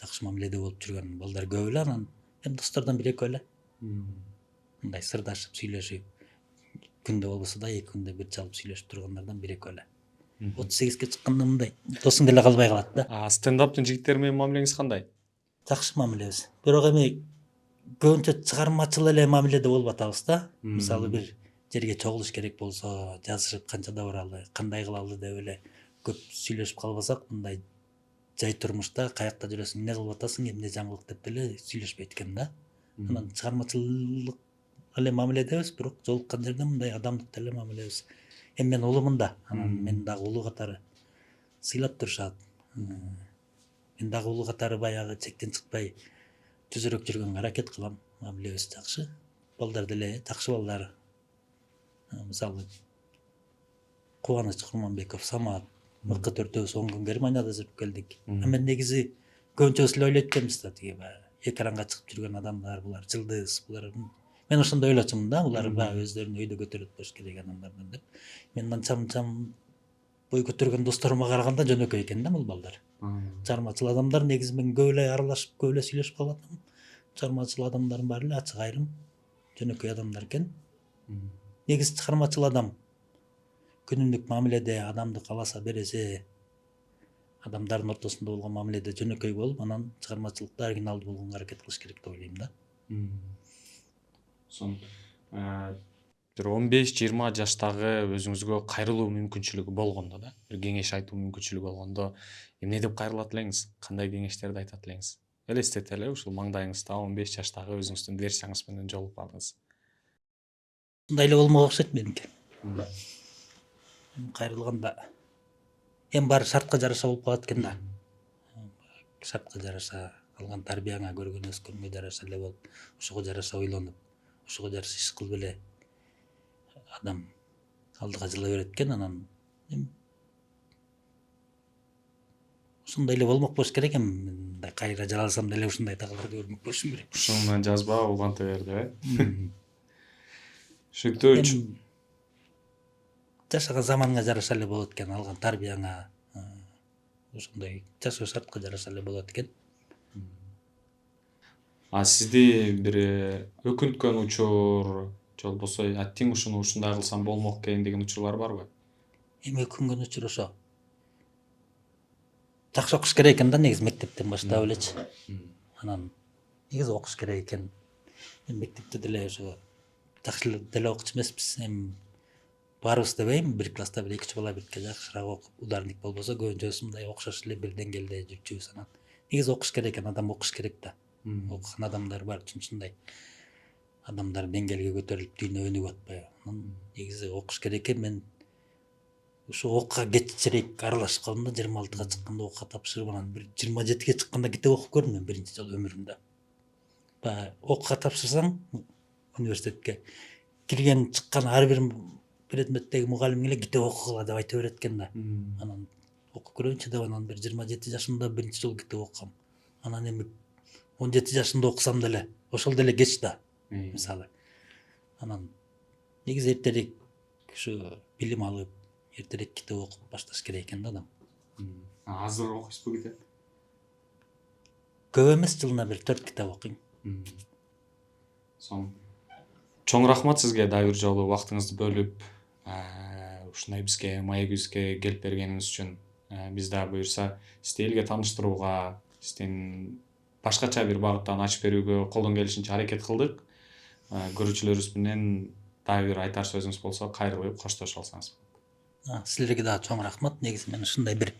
жакшы мамиледе болуп жүргөн балдар көп эле. Анан эми достордон 1-2 эле. Мындай сырдашып, сүйлөшүп, күндө болбосо да 2 күндө бир чалып сүйлөшүп тургандардан 1-2 эле. 38ге чыкканда мындай досуң деле калбай калат да. Стендаптын жигиттери менен мамилеңиз кандай? Жакшы мамилебиз. Бирок эми көбүнчө чыгармачыл эле мамиледе болуп атабыз да. Мисалы бир жерге чогулуш керек болсо, жазышып канчада баралы, кандай кылалы деп эле көп сүйлөшүп калбасак, мындай жай турмушта каякта жүрөсүң, эмне кылып атасың, эмне жаңылык деп деле сүйлөшпөйт экен да. Анан чыгармачылык эле мамиледебиз, бирок жолуккан жерде мындай адамдык деле мамилебиз. Эми мен улумун да, анан мен дагы улуу катары сыйлап турушат. Мен дагы улуу катары баягы чектен чыкпай түзүрөөк жүргөнгө аракет кылам. Мамилебиз жакшы. Балдар деле жакшы балдар. Мисалы Кубаныч Курманбеков, Самат, мыкты төртөөбүз 10 күн Германияда жүрүп келдик. Мен негизи көбүнчөсү эле ойлойт экенбиз да, тиги баягы экранга чыгып жүргөн адамдар, булар жылдыз, булар. Мен ошондой ойлочумун да, булар баягы өздөрүн өйдө көтөрөт болуш керек адамдардан деп. Мен анчам бой көтөргөн досторума караганда жөнөкөй экен да бул балдар. Чармачыл адамдар негизи мен көп эле аралашып, көп эле сүйлөшүп калгам. Чармачыл адамдардын баары эле ачык айрым, жөнөкөй адамдар экен. Негизи чыгармачыл адам күнүмдүк мамиледе адамды кааласа бересе, адамдардын ортосунда болгон мамиледе жөнөкөй болуп, анан чыгармачылыкта оригиналдуу болгонго аракет кылыш керек деп ойлойм да. Сон бир 15-20 жаштагы өзүңүзгө кайрылуу мүмкүнчүлүгү болгондо да, бир кеңеш айтуу мүмкүнчүлүгү болгондо эмне деп кайрылат элеңиз? Кандай кеңештерди айтат элеңиз? Элестете эле ушул маңдайыңызда 15 жаштагы өзүңүздүн версияңыз менен жолугуп калдыңыз. Мындай эле болмок окшойт меники. Кайрылганда эми баары шартка жараша болуп калат экен да. Шартка жараша алган тарбияңа, көргөн өскөнгө жараша эле болуп, ошого жараша ойлонуп, ошого жараша иш кылып эле адам алдыга жыла берет экен. Анан ушундай эле болмок болуш керек эми. Мындай кайра жаралсам деле ушундай тагыларды көрмөк болушум керек. Ушуну менен жазба уланта берди, Шүктөөч. Жашаган заманыңа жараша эле болот экен, алган тарбияңа, ошондой жашоо шартка жараша эле болот экен. Сизди бир өкүнткөн учур же болбосо тең ушуну ушундай кылсам болмок экен деген учурлар барбы? Эми өкүнгөн учур ошо жакшы окуш керек экен да, негизи мектептен баштап элечи. Анан негизи окуш керек экен. Мен мектепте деле ошо жакшы деле окуучу эмеспиз. Эми баарыбыз дебейм, бир класста бир 2 бала бирге жакшыраак окуп, ударник болбосо көбүнчөсү мындай окшош эле бир деңгээлде жүрчүбүз. Анан негизи окуш керек экен, адам окуш керек да. Окуган адамдар бар, ушундай адамдар деңгээлге көтөрүлүп дүйнө өнүгүп атпайбы. Анан негизи окуш керек экен. Мен ушу окууга кечирээк аралашып калдым да, 26-га чыкканда окууга тапшырып, анан бир 27-ге чыкканда китеп окуп көрдүм мен биринчи жолу өмүрүмдө. Баягы окууга тапшырсаң университетке кирген чыккан ар бир предметтеги мугалим эле китеп окугула деп айта берет экен да. Анан окуп көрөйүнчү деп анан бир 27 жашымда биринчи жолу китеп окугам. Анан эми 17 жашымда окусам деле ошол деле кеч да, мисалы. Анан негизи эртерээк ушу билим алып, эртерээк китеп окуп башташ керек экен да адам. Азыр окуйсузбу китеп? Көп эмес, жылына бир 4 китеп окуйм. Сон чоң рахмат сизге дагы бир жолу убактыңызды бөлүп, ушундай бизге маегибизге келип бергениңиз үчүн. Биз дагы буюрса сизди элге тааныштырууга, сиздин башкача бир багыттан ачып берүүгө колдон келишинче аракет кылдык. Көрүүчүлөрүбүз менен дагы бир айтар сөзүңүз болсо кайрылып коштошуп алсаңыз. Силерге дагы чоң рахмат. Негизи мен ушундай бир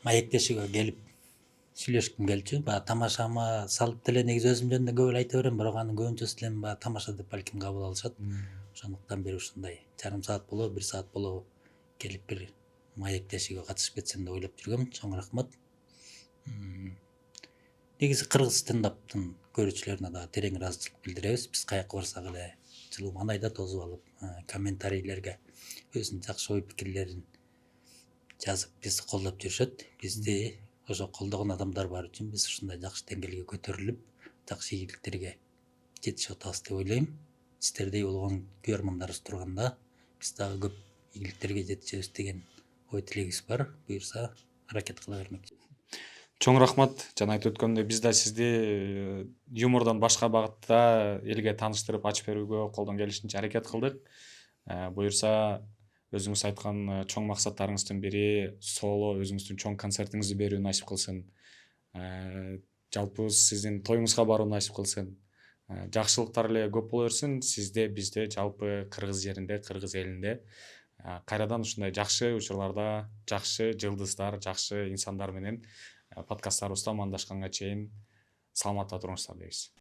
маектешүүгө келип сүйлөшкүм келчү. Баягы тамашама салып деле негизи өзүм жөнүндө көп эле айта берем, бирок анын көбүнчөсү деле баягы тамаша деп балким кабыл алышат. Ошондуктан бир ушундай жарым саат болобу, 1 саат болобу келип бир маектешүүгө катышып кетсем деп ойлоп жүргөм. Чоң рахмат. Негизи кыргыз стендаптын көрүүчүлөрүнө дагы терең ыраазычылык билдиребиз. Биз каяка барсак эле жылуу маанайда тосуп алып, комментарийлерге өзүнүн жакшы ой пикирлерин жазып бизди колдоп жүрүшөт. Бизди ошо колдогон адамдар бар үчүн биз ушундай жакшы деңгээлге көтөрүлүп, жакшы ийгиликтерге жетишип атабыз деп ойлойм. Сиздердей болгон күйөрмандарыбыз турганда биз дагы көп ийгиликтерге жетишебиз деген ой тилегибиз бар. Буюрса аракет кыла бермекчи. Чоң рахмат. Жана айтып өткөндөй биз да сизди юмордон башка багытта элге тааныштырып ачып берүүгө колдон келишинче аракет кылдык. Буюрса өзүңүз айткан чоң максаттарыңыздын бири соло өзүңүздүн чоң концертиңизди берүү насип кылсын. Жалпы сиздин тоюңузга баруу насип кылсын. Жакшылыктар эле көп боло берсин сизде, бизде, жалпы кыргыз жеринде, кыргыз элинде. Кайрадан ушундай жакшы учурларда, жакшы жылдыздар, жакшы инсандар менен подкасттарыбызда амандашканга чейин саламатта туруңуздар дейбиз.